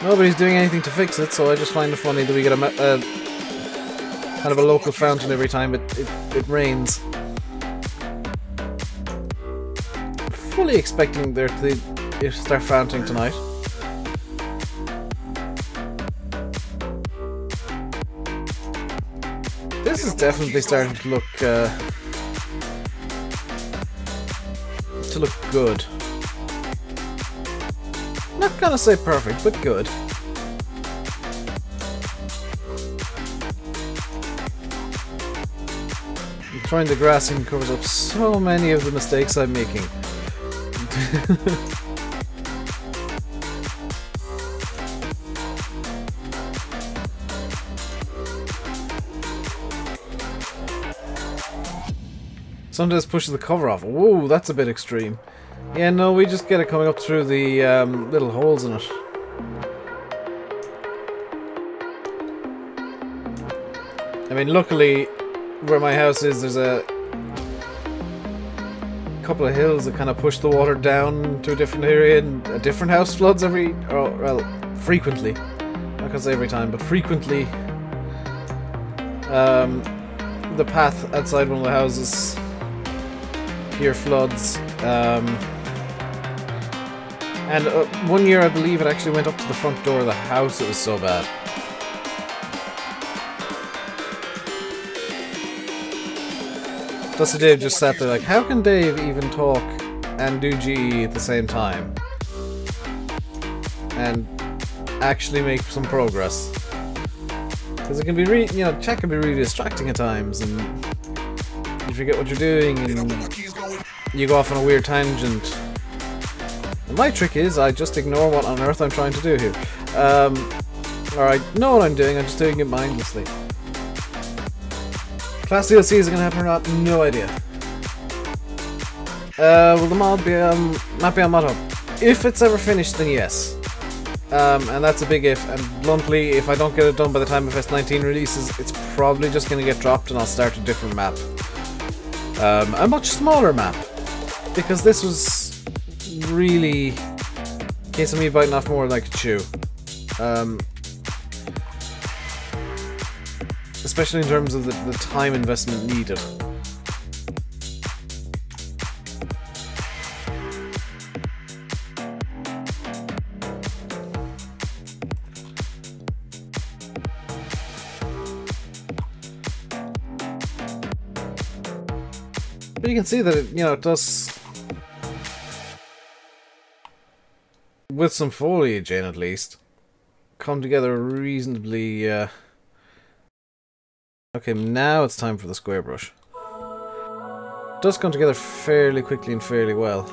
nobody's doing anything to fix it, so I just find it funny that we get a kind of a local fountain every time it rains. Fully expecting there to start fountaining tonight. This is definitely starting to look good. Not gonna say perfect, but good. Trying the grassing covers up so many of the mistakes I'm making. Sometimes pushes the cover off. Whoa, that's a bit extreme. Yeah, no, we just get it coming up through the little holes in it. I mean, luckily, where my house is, there's a couple of hills that kind of push the water down to a different area, and a different house floods frequently. Not gonna say every time, but frequently. The path outside one of the houses here floods. And one year, I believe, it actually went up to the front door of the house. It was so bad. Dusty Dave just sat there like, how can Dave even talk and do GE at the same time? And actually make some progress. Because it can be really, you know, chat can be really distracting at times, and you forget what you're doing, and you go off on a weird tangent. And my trick is, I just ignore what on earth I'm trying to do here. Or I know what I'm doing, I'm just doing it mindlessly. Class DLCs are gonna happen or not? No idea. Will the mod be map be on mod hub? If it's ever finished, then yes. And that's a big if, and bluntly, if I don't get it done by the time FS19 releases, it's probably just gonna get dropped and I'll start a different map. A much smaller map. Because this was really a case of me biting off more like a chew. Especially in terms of the time investment needed. But you can see that it, you know, it does, with some foliage in at least, come together reasonably. Okay, now it's time for the square brush. It does come together fairly quickly and fairly well.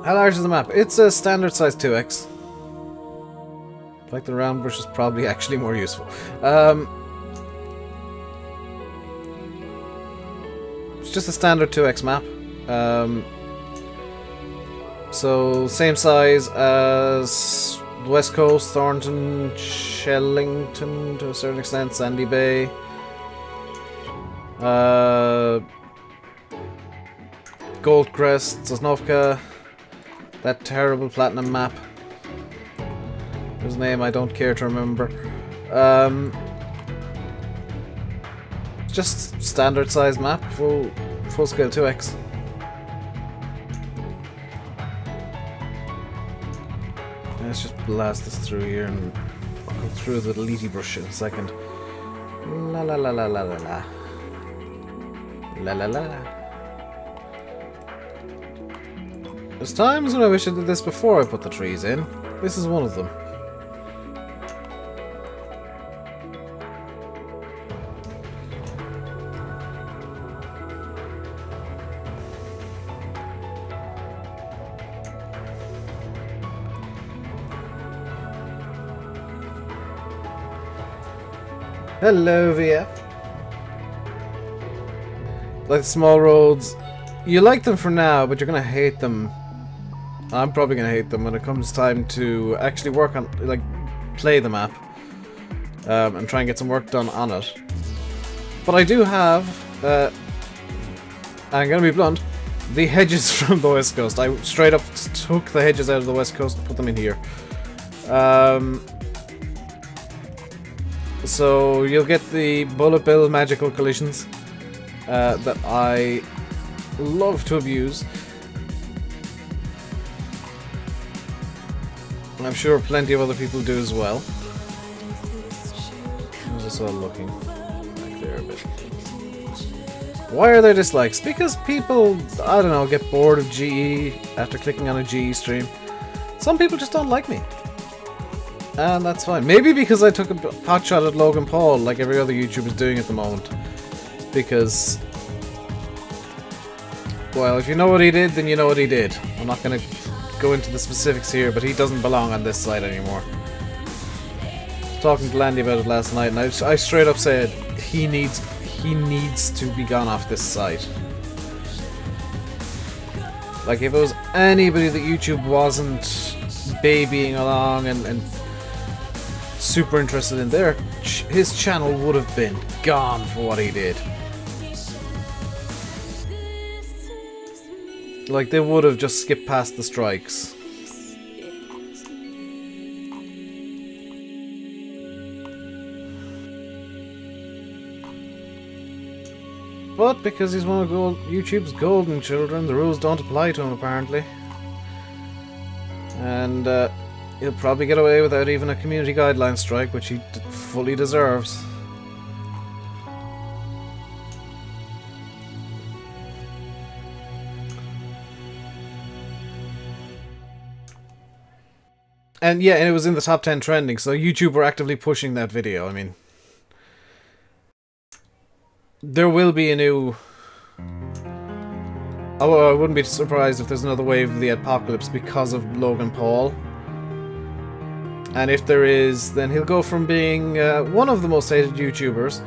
How large is the map? It's a standard size 2x. I like the round brush is probably actually more useful. It's just a standard 2x map. So same size as the West Coast, Thornton, Shellington to a certain extent, Sandy Bay. Goldcrest, Sosnovka, that terrible platinum map, whose name I don't care to remember. Just standard size map, full scale 2x. Let's just blast this through here, and I'll go through the Liti brush in a second. La la la la la la la. La la la la. There's times when I wish I did this before I put the trees in. This is one of them. Hello, VF. Like the small roads, you like them for now, but you're gonna hate them. I'm probably gonna hate them when it comes time to actually work on, like, play the map, and try and get some work done on it. But I do have, I'm gonna be blunt, the hedges from the West Coast. I straight up took the hedges out of the West Coast and put them in here. So you'll get the bullet bill magical collisions that I love to abuse. I'm sure plenty of other people do as well. How's this all looking? Back there a bit. Why are there dislikes? Because people, I don't know, get bored of GE after clicking on a GE stream. Some people just don't like me. And that's fine. Maybe because I took a pot shot at Logan Paul like every other YouTuber is doing at the moment. Because, well, if you know what he did, then you know what he did. I'm not going to go into the specifics here, but he doesn't belong on this site anymore. I was talking to Landy about it last night, and I straight up said he needs to be gone off this site. Like, if it was anybody that YouTube wasn't babying along and super interested in, his channel would have been gone for what he did. Like, they would have just skipped past the strikes. But because he's one of YouTube's golden children, the rules don't apply to him apparently. And he'll probably get away without even a community guideline strike, which he fully deserves. And yeah, and it was in the top 10 trending, so YouTube were actively pushing that video. I mean, there will be a new... Oh, I wouldn't be surprised if there's another wave of the apocalypse because of Logan Paul. And if there is, then he'll go from being one of the most hated YouTubers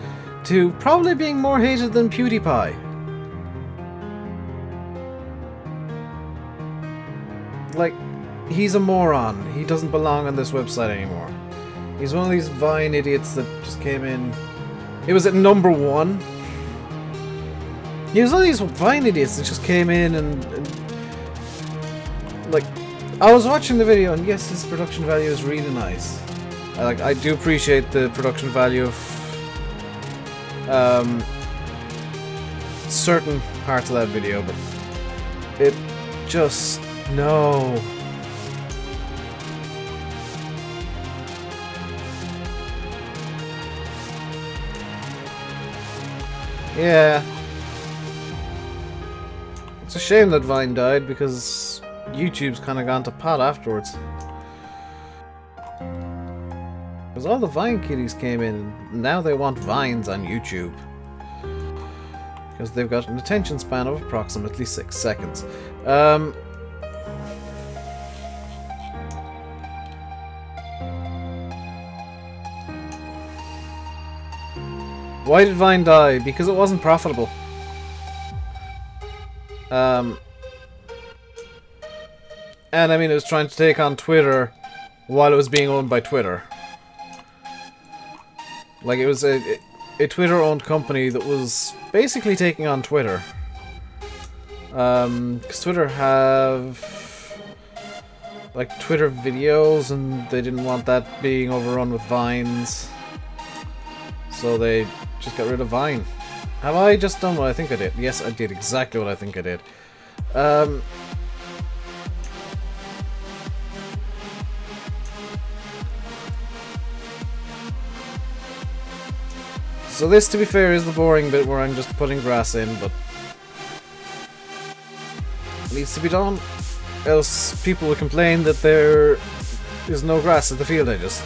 to probably being more hated than PewDiePie. Like, he's a moron. He doesn't belong on this website anymore. He's one of these Vine idiots that just came in. It was at #1. He was one of these Vine idiots that just came in and like, I was watching the video and yes, his production value is really nice. I do appreciate the production value of certain parts of that video, but it just, no. Yeah. It's a shame that Vine died, because YouTube's kind of gone to pot afterwards. Because all the Vine kiddies came in, and now they want Vines on YouTube. Because they've got an attention span of approximately 6 seconds. Why did Vine die? Because it wasn't profitable. And I mean, it was trying to take on Twitter while it was being owned by Twitter. Like, it was a Twitter-owned company that was basically taking on Twitter. Because Twitter have like Twitter videos, and they didn't want that being overrun with Vines. So they just got rid of Vine. Have I just done what I think I did? Yes, I did exactly what I think I did. So this, to be fair, is the boring bit where I'm just putting grass in, but it needs to be done. Else people will complain that there is no grass at the field edges.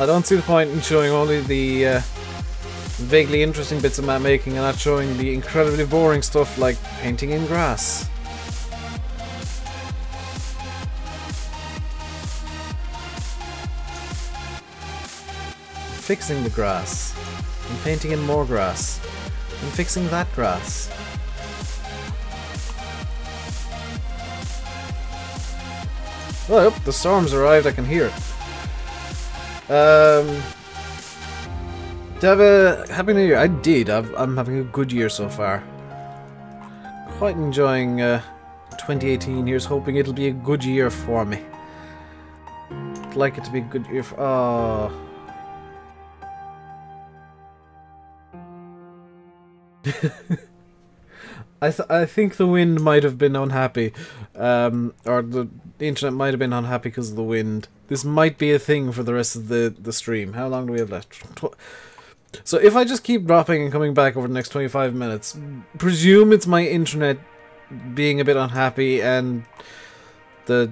I don't see the point in showing only the vaguely interesting bits of map making and not showing the incredibly boring stuff like painting in grass. Fixing the grass, and painting in more grass, and fixing that grass. Oh, the storm's arrived, I can hear it. Did I have a Happy New Year? I did. I'm having a good year so far. Quite enjoying 2018. Here's hoping it'll be a good year for me. I'd like it to be a good year for... Oh. I think the wind might have been unhappy, or the internet might have been unhappy because of the wind. This might be a thing for the rest of the stream. How long do we have left? So if I just keep dropping and coming back over the next 25 minutes, presume it's my internet being a bit unhappy and the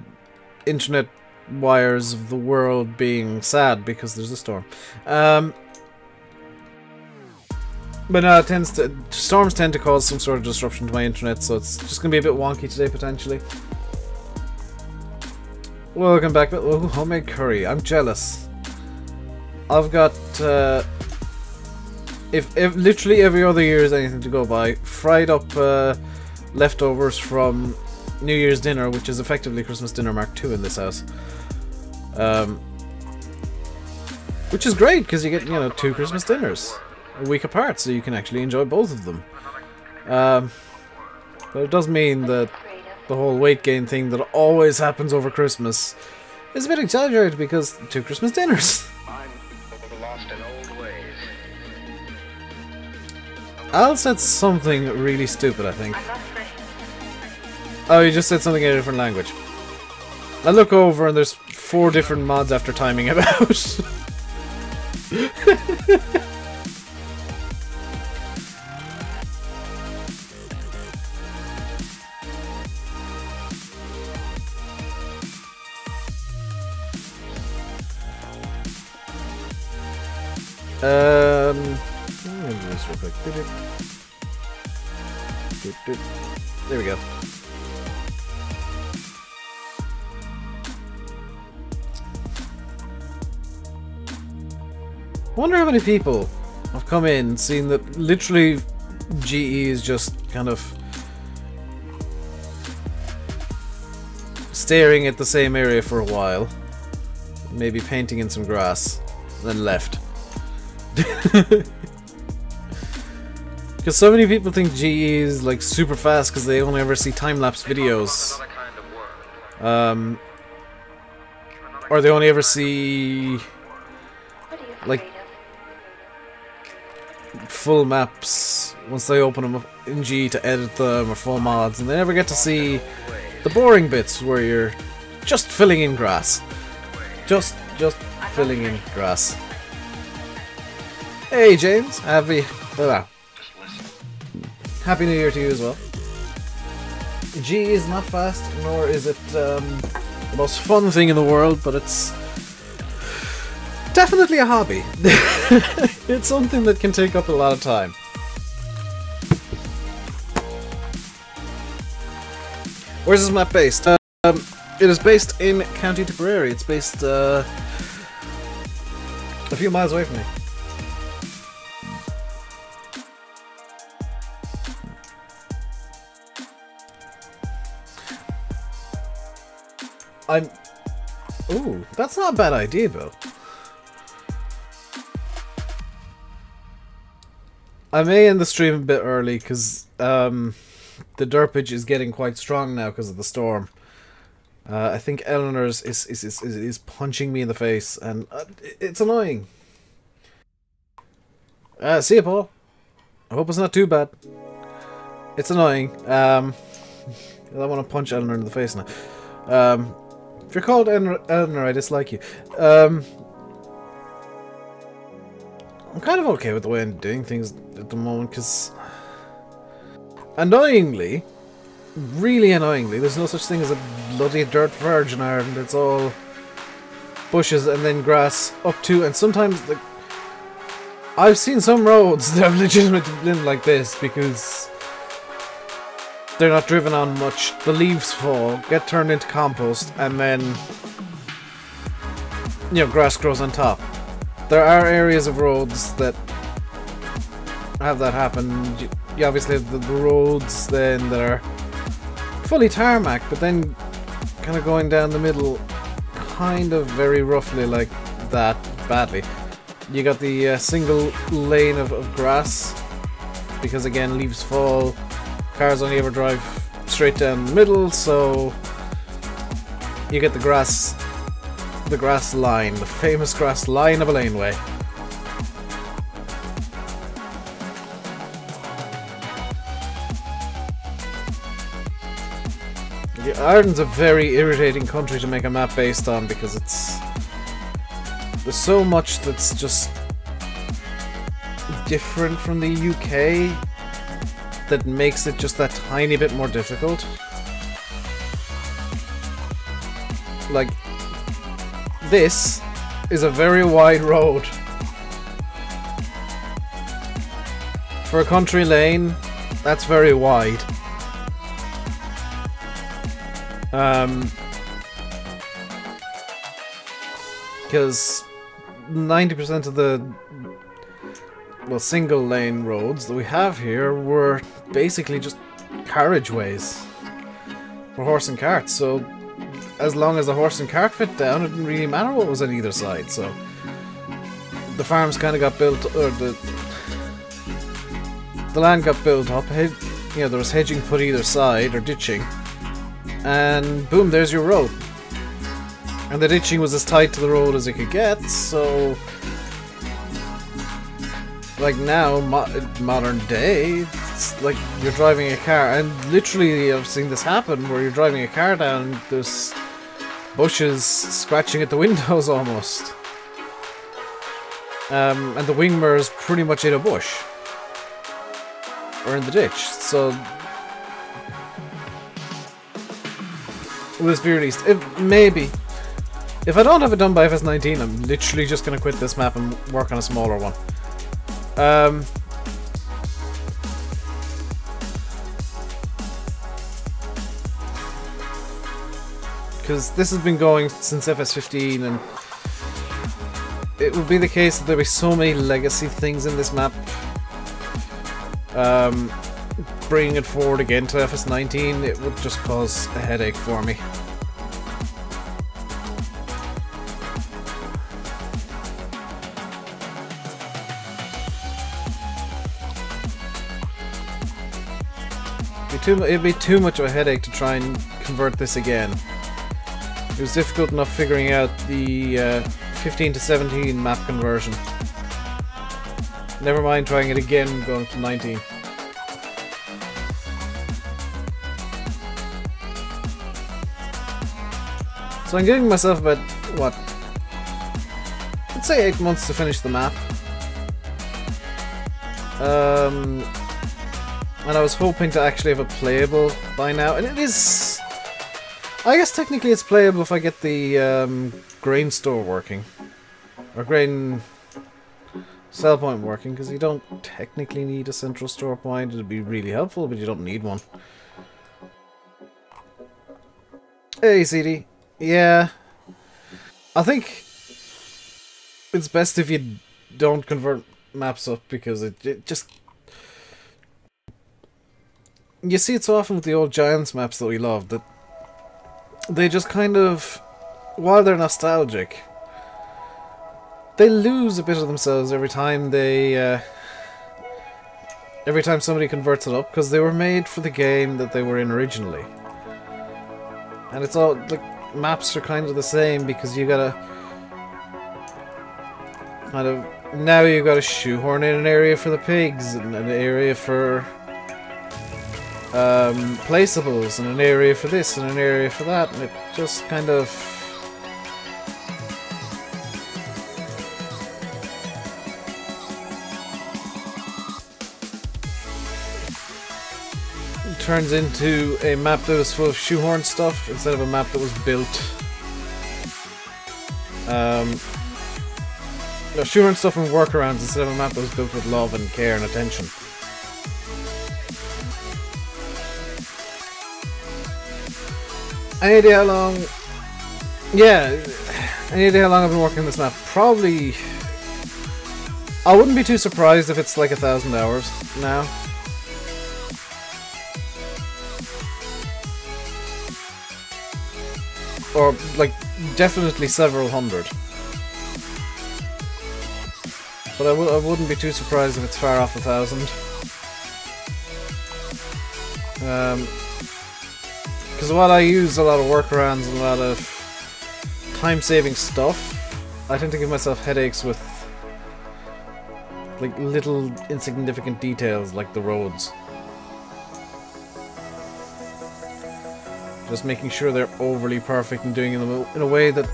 internet wires of the world being sad because there's a storm. But no, storms tend to cause some sort of disruption to my internet, so it's just going to be a bit wonky today, potentially. Welcome back. Oh, homemade curry. I'm jealous. I've got, if literally every other year is anything to go by, fried up leftovers from New Year's dinner, which is effectively Christmas dinner Mark II in this house. Which is great, because you get, you know, 2 Christmas dinners a week apart, so you can actually enjoy both of them. But it does mean that the whole weight gain thing that always happens over Christmas is a bit exaggerated, because 2 Christmas dinners. Al said something really stupid, I think. Oh, you just said something in a different language. I look over and there's 4 different mods after timing him out. Let me do this real quick. There we go. I wonder how many people have come in, seen that literally GE is just kind of staring at the same area for a while, maybe painting in some grass, then left. Because so many people think GE is like super fast because they only ever see time-lapse videos. Or they only ever see like full maps once they open them up in GE to edit them, or full mods, and they never get to see the boring bits where you're just filling in grass. Just filling in grass. Hey James, Happy New Year to you as well. GE is not fast, nor is it the most fun thing in the world, but it's definitely a hobby. It's something that can take up a lot of time. Where's this map based? It is based in County Tipperary. It's based a few miles away from me. Ooh, that's not a bad idea, Bill. I may end the stream a bit early because the derpage is getting quite strong now because of the storm. I think Eleanor's is punching me in the face, and it's annoying. See you, Paul. I hope it's not too bad. It's annoying. I want to punch Eleanor in the face now. If you're called Eleanor, I dislike you. I'm kind of okay with the way I'm doing things at the moment, because annoyingly, really annoyingly, there's no such thing as a bloody dirt verge in Ireland. It's all bushes and then grass up to, and sometimes like I've seen some roads that have legitimately been like this because they're not driven on much. The leaves fall, get turned into compost, and then, you know, grass grows on top. There are areas of roads that have that happen. You obviously have the roads then that are fully tarmac, but then kind of going down the middle, kind of very roughly like that, badly. You got the single lane of grass, because again, leaves fall. Cars only ever drive straight down the middle, so you get the grass line, the famous grass line of a laneway. Yeah, Ireland's a very irritating country to make a map based on, because there's so much that's just different from the UK that makes it just that tiny bit more difficult. Like, this is a very wide road. For a country lane, that's very wide. Because 90% of the single lane roads that we have here were basically just carriageways for horse and cart, so as long as the horse and cart fit down, it didn't really matter what was on either side. So the farms kind of got built, or the land got built up. You know, there was hedging put either side, or ditching, and boom, there's your road. And the ditching was as tight to the road as it could get, so like now, modern day, it's like you're driving a car, and literally I've seen this happen where you're driving a car down and there's bushes scratching at the windows almost. And the wing mirror's pretty much in a bush. Or in the ditch, so with very least, maybe if I don't have it done by FS19, I'm literally just gonna quit this map and work on a smaller one. Because this has been going since FS15, and it would be the case that there'll be so many legacy things in this map. Bringing it forward again to FS19, it would just cause a headache for me. It'd be too much of a headache to try and convert this again. It was difficult enough figuring out the 15 to 17 map conversion. Never mind trying it again going to 19. So I'm giving myself about, what, let's say 8 months to finish the map. And I was hoping to actually have it playable by now, and it is... I guess technically it's playable if I get the grain store working. Or grain sell point working, because you don't technically need a central store point. It'd be really helpful, but you don't need one. Hey, CD. Yeah. I think it's best if you don't convert maps up, because it just... You see it so often with the old Giants maps that we love, that they just kind of, while they're nostalgic, they lose a bit of themselves every time they, every time somebody converts it up, because they were made for the game that they were in originally. And it's all, like, maps are kind of the same, because you gotta, kind of, now you gotta shoehorn in an area for the pigs, and an area for placeables, and an area for this and an area for that, and it just kind of turns into a map that was full of shoehorn stuff instead of a map that was built. Shoehorn stuff and workarounds instead of a map that was built with love and care and attention. Any idea how long... Yeah, any idea how long I've been working on this map? Probably... I wouldn't be too surprised if it's like 1,000 hours now. Or, like, definitely several hundred. But I wouldn't be too surprised if it's far off 1,000. Because while I use a lot of workarounds and a lot of time-saving stuff, I tend to give myself headaches with like little insignificant details like the roads. Just making sure they're overly perfect and doing them in a way that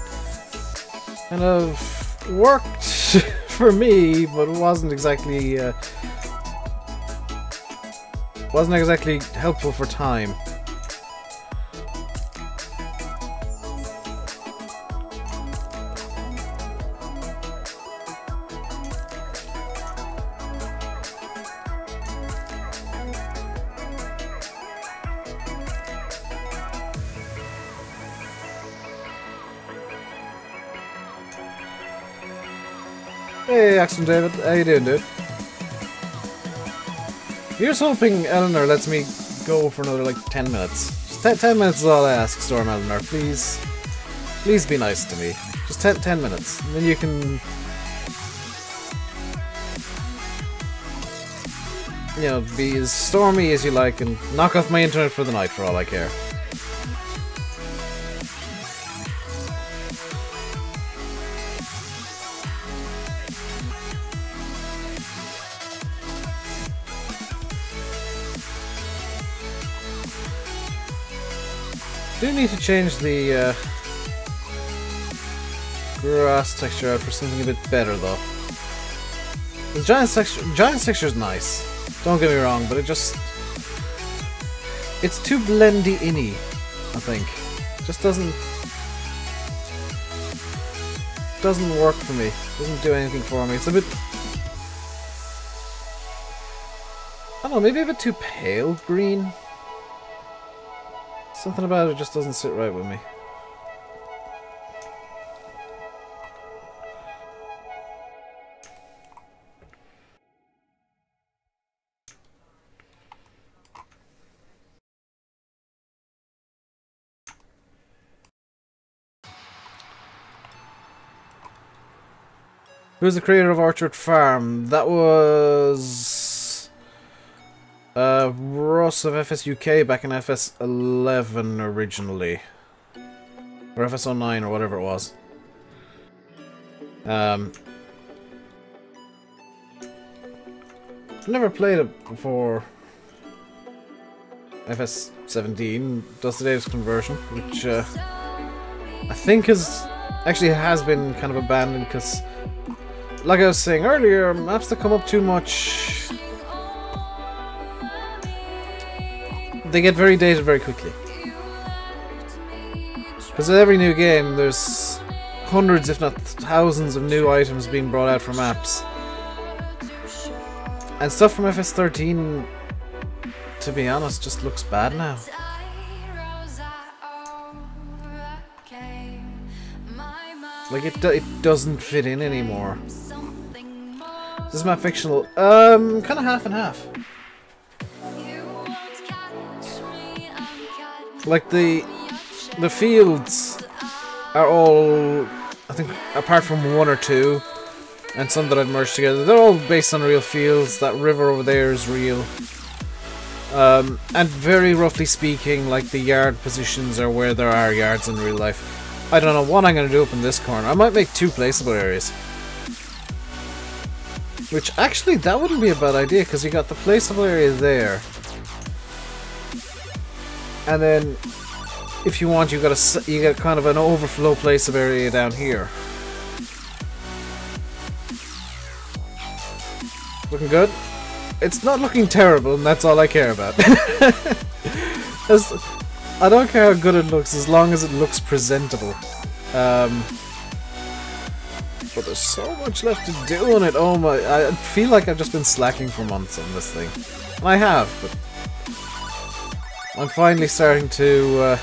kind of worked for me, but wasn't exactly helpful for time. Hey, Axton David, how you doing, dude? Here's hoping Eleanor lets me go for another like 10 minutes. Just 10 minutes is all I ask, Storm Eleanor. Please, please be nice to me. Just 10 minutes, and then you can, you know, be as stormy as you like and knock off my internet for the night for all I care. I do need to change the grass texture out for something a bit better though. The giant texture is nice. Don't get me wrong, but it's too blendy-inny, I think. Just doesn't work for me. Doesn't do anything for me. It's a bit, I don't know, maybe a bit too pale green. Something about it just doesn't sit right with me. Who's the creator of Orchard Farm? That was Ross of FS UK back in FS11 originally. Or FS09 or whatever it was. I've never played it before FS17, Dusty Dave's conversion, which I think has been kind of abandoned because, like I was saying earlier, maps that come up too much, they get very dated very quickly. Because with every new game, there's hundreds, if not thousands, of new items being brought out for maps. And stuff from FS13, to be honest, just looks bad now. Like, it doesn't fit in anymore. Is this map fictional? Kind of half and half. Like, the fields are all, I think, apart from one or two, and some that I've merged together, they're all based on real fields. That river over there is real. And very roughly speaking, like, the yard positions are where there are yards in real life. I don't know what I'm going to do up in this corner. I might make two placeable areas. Which, actually, that wouldn't be a bad idea, because you got the placeable area there. And then, if you want, you get kind of an overflow placeable area down here. Looking good? It's not looking terrible, and that's all I care about. I don't care how good it looks, as long as it looks presentable. But there's so much left to do on it. Oh my, I feel like I've just been slacking for months on this thing. And I have, but I'm finally starting to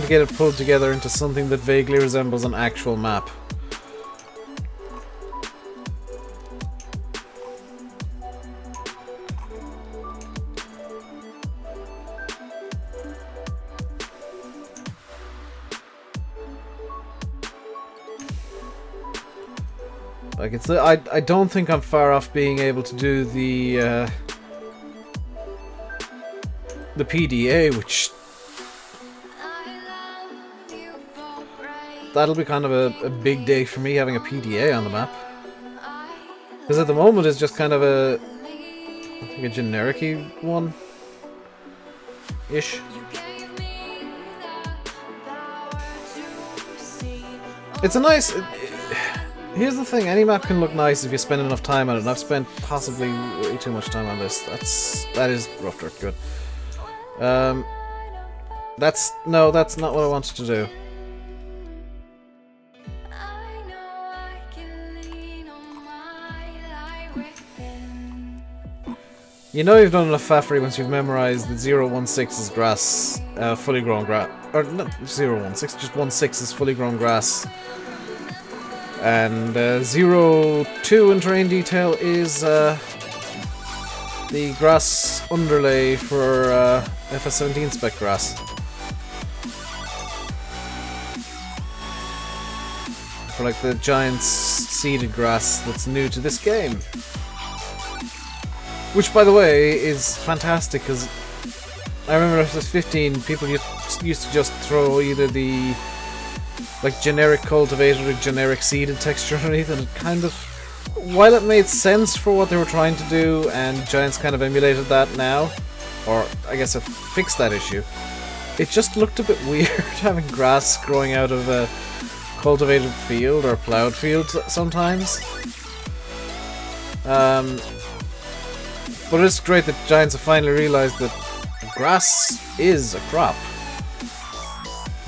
get it pulled together into something that vaguely resembles an actual map. Like, it's I don't think I'm far off being able to do the PDA, which that'll be kind of a big day for me, having a PDA on the map. Because at the moment it's just kind of I think a generic-y one ish. It's a nice. Here's the thing, any map can look nice if you spend enough time on it, and I've spent possibly way too much time on this. That is rough dirt good. That's not what I wanted to do. You know you've done enough faffery once you've memorized that 016 is grass, fully grown grass, or not 016, just 16 is fully grown grass. And 02 in terrain detail is the grass underlay for FS17 spec grass. For like the giant seeded grass that's new to this game. Which, by the way, is fantastic because I remember after 15, people used to just throw either the like generic cultivated or generic seeded texture underneath, and it kind of, while it made sense for what they were trying to do, and Giants kind of emulated that now, or I guess it fixed that issue, it just looked a bit weird having grass growing out of a cultivated field or plowed field sometimes. But it's great that Giants have finally realized that grass is a crop.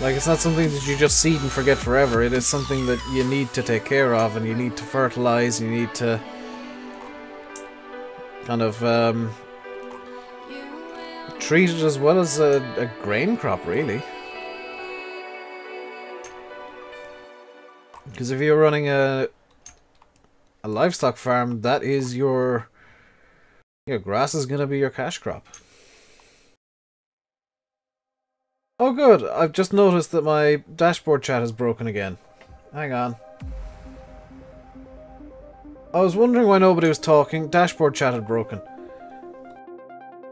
Like, it's not something that you just seed and forget forever. It is something that you need to take care of, and you need to fertilize, you need to kind of treat it as well as a grain crop, really. Because if you're running a livestock farm, that is your grass is going to be your cash crop. Oh good, I've just noticed that my dashboard chat is broken again. Hang on. I was wondering why nobody was talking. Dashboard chat had broken.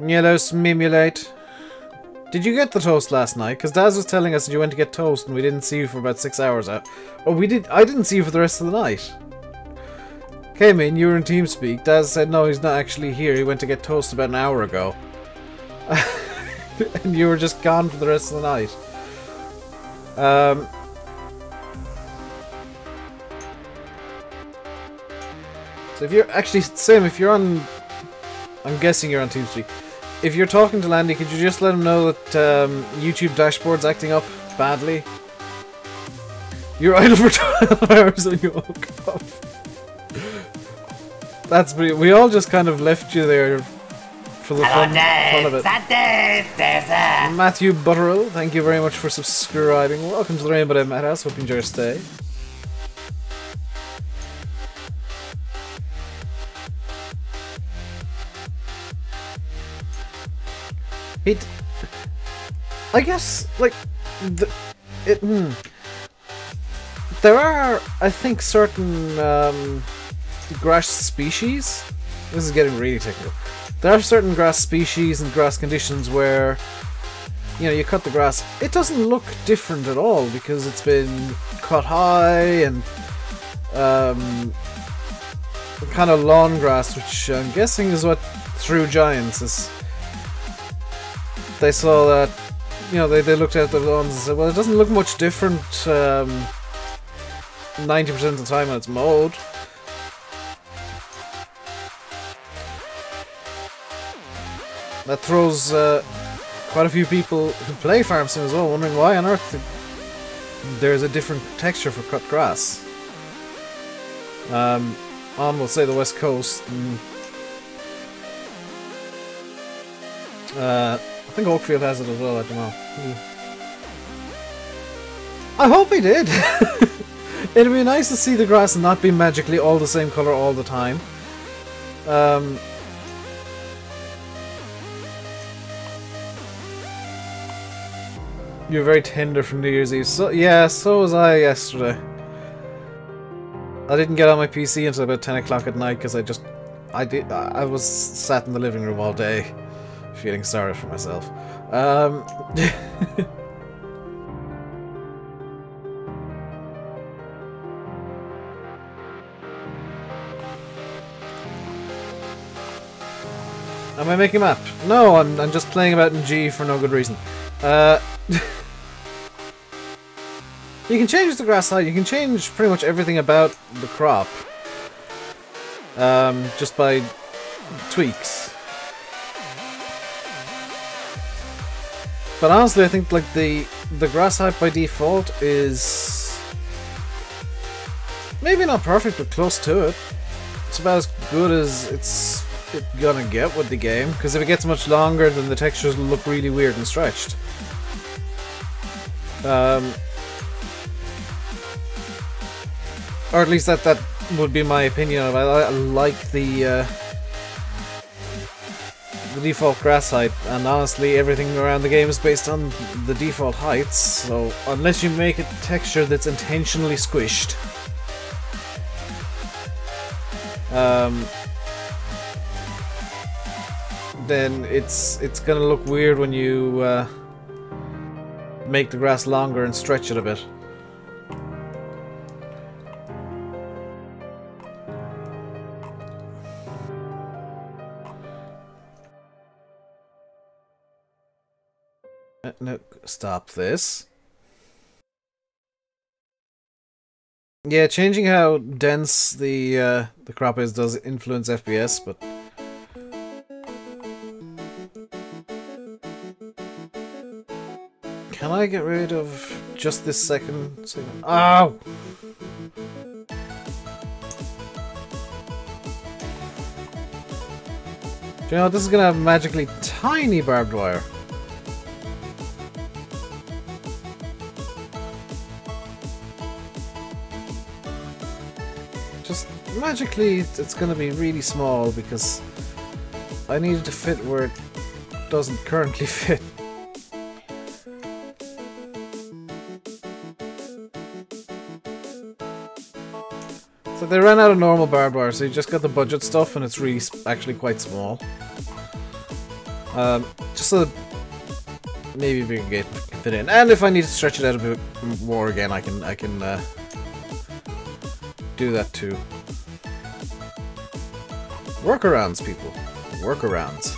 Yellow Smimulate. Did you get the toast last night? Because Daz was telling us that you went to get toast and we didn't see you for about 6 hours out. Oh, we did. I didn't see you for the rest of the night. Came in, you were in TeamSpeak. Daz said no, he's not actually here. He went to get toast about an hour ago. And you were just gone for the rest of the night. So if you're actually, Sam, if you're on, I'm guessing you're on TeamSpeak. If you're talking to Landy, could you just let him know that YouTube dashboard's acting up badly? You're idle for 12 hours and you woke up. That's pretty. We all just kind of left you there for the fun of it. Matthew Butterill, thank you very much for subscribing. Welcome to the RainbowDave Madhouse. Hope you enjoy your stay. I guess, like, there are, I think, certain grass species. This is getting really technical. There are certain grass species and grass conditions where, you know, you cut the grass, it doesn't look different at all because it's been cut high and kind of lawn grass, which I'm guessing is what threw Giants. Is they saw that, you know, they looked at the lawns and said, well, it doesn't look much different 90% of the time when it's mowed. That throws quite a few people who play farm sim as well, wondering why on earth there's a different texture for cut grass. On, we'll say, the West Coast. And, I think Oakfield has it as well, I don't know. I hope he did! It'd be nice to see the grass not be magically all the same colour all the time. You're very tender from New Year's Eve. So, yeah, so was I yesterday. I didn't get on my PC until about 10 o'clock at night because I was sat in the living room all day, feeling sorry for myself. Am I making a map? No, I'm just playing about in G for no good reason. You can change the grass height, you can change pretty much everything about the crop. Just by tweaks. But honestly, I think like the grass height by default is maybe not perfect, but close to it. It's about as good as it's gonna get with the game, because if it gets much longer, then the textures will look really weird and stretched. Or at least that would be my opinion of it. I like the the default grass height, and honestly everything around the game is based on the default heights, so unless you make a texture that's intentionally squished, then it's gonna look weird when you make the grass longer and stretch it a bit. No, stop this. Yeah, changing how dense the crop is does influence FPS, but can I get rid of just this second segment? Ow! Do you know, this is gonna have magically tiny barbed wire. Just magically, it's gonna be really small because I need it to fit where it doesn't currently fit. So they ran out of normal barbed wire, so you just got the budget stuff, and it's really actually quite small. Just so that maybe a bigger gate can fit in, and if I need to stretch it out a bit more again, I can do that too. Workarounds, people. Workarounds.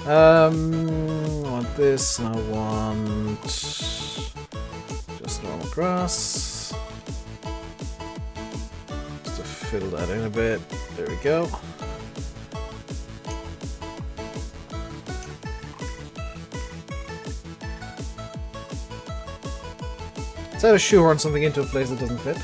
I want this, and I want just normal grass. Just to fill that in a bit. There we go. It's how to shoehorn something into a place that doesn't fit.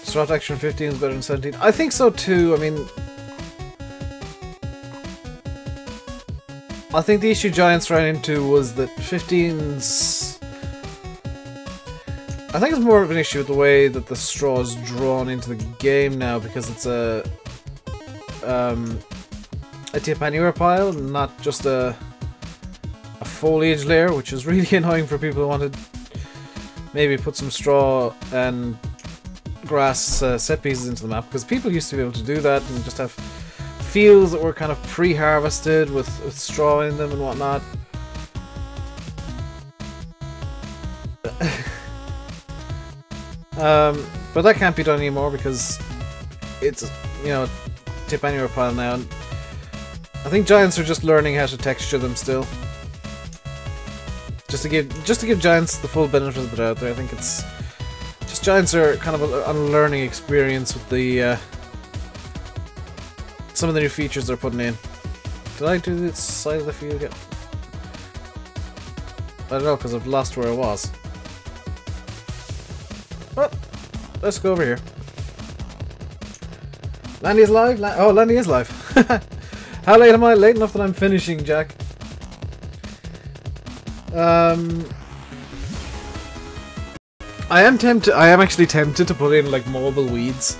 Strat Action 15 is better than 17. I think so too. I mean, I think the issue Giants ran into was that 15's... I think it's more of an issue with the way that the straw is drawn into the game now, because it's a tip anywhere pile, not just a foliage layer, which is really annoying for people who want to maybe put some straw and grass set pieces into the map, because people used to be able to do that and just have fields that were kind of pre-harvested with straw in them and whatnot. But that can't be done anymore because it's, you know, tip anywhere pile now. I think Giants are just learning how to texture them still. Just to give Giants the full benefit of the doubt there. I think it's just Giants are kind of on a learning experience with the some of the new features they're putting in. Did I do this side of the field yet? I don't know, because I've lost where I was. Well, let's go over here. Landy is live? Oh, Landy is live. How late am I? Late enough that I'm finishing, Jack. I am actually tempted to put in like mobile weeds.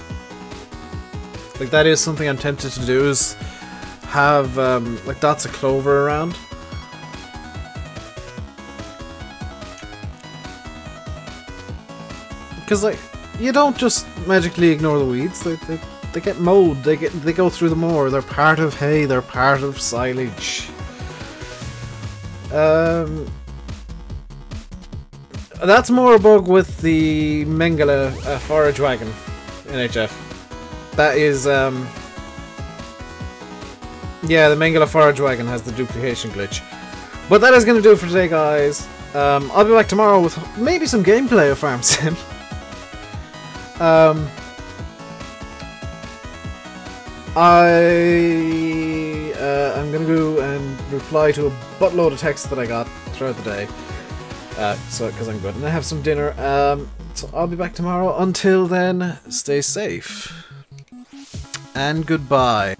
Like that is something I'm tempted to do, is have like dots of clover around. Because like you don't just magically ignore the weeds. They get mowed. They go through the mower. They're part of hay. They're part of silage. That's more a bug with the Mengele forage wagon in HF. That is, yeah, the Mengele forage wagon has the duplication glitch. But that is going to do it for today, guys. I'll be back tomorrow with maybe some gameplay of Farm Sim. I'm going to go and reply to a buttload of texts that I got throughout the day. So because I'm going to have some dinner. So I'll be back tomorrow. Until then, stay safe and goodbye.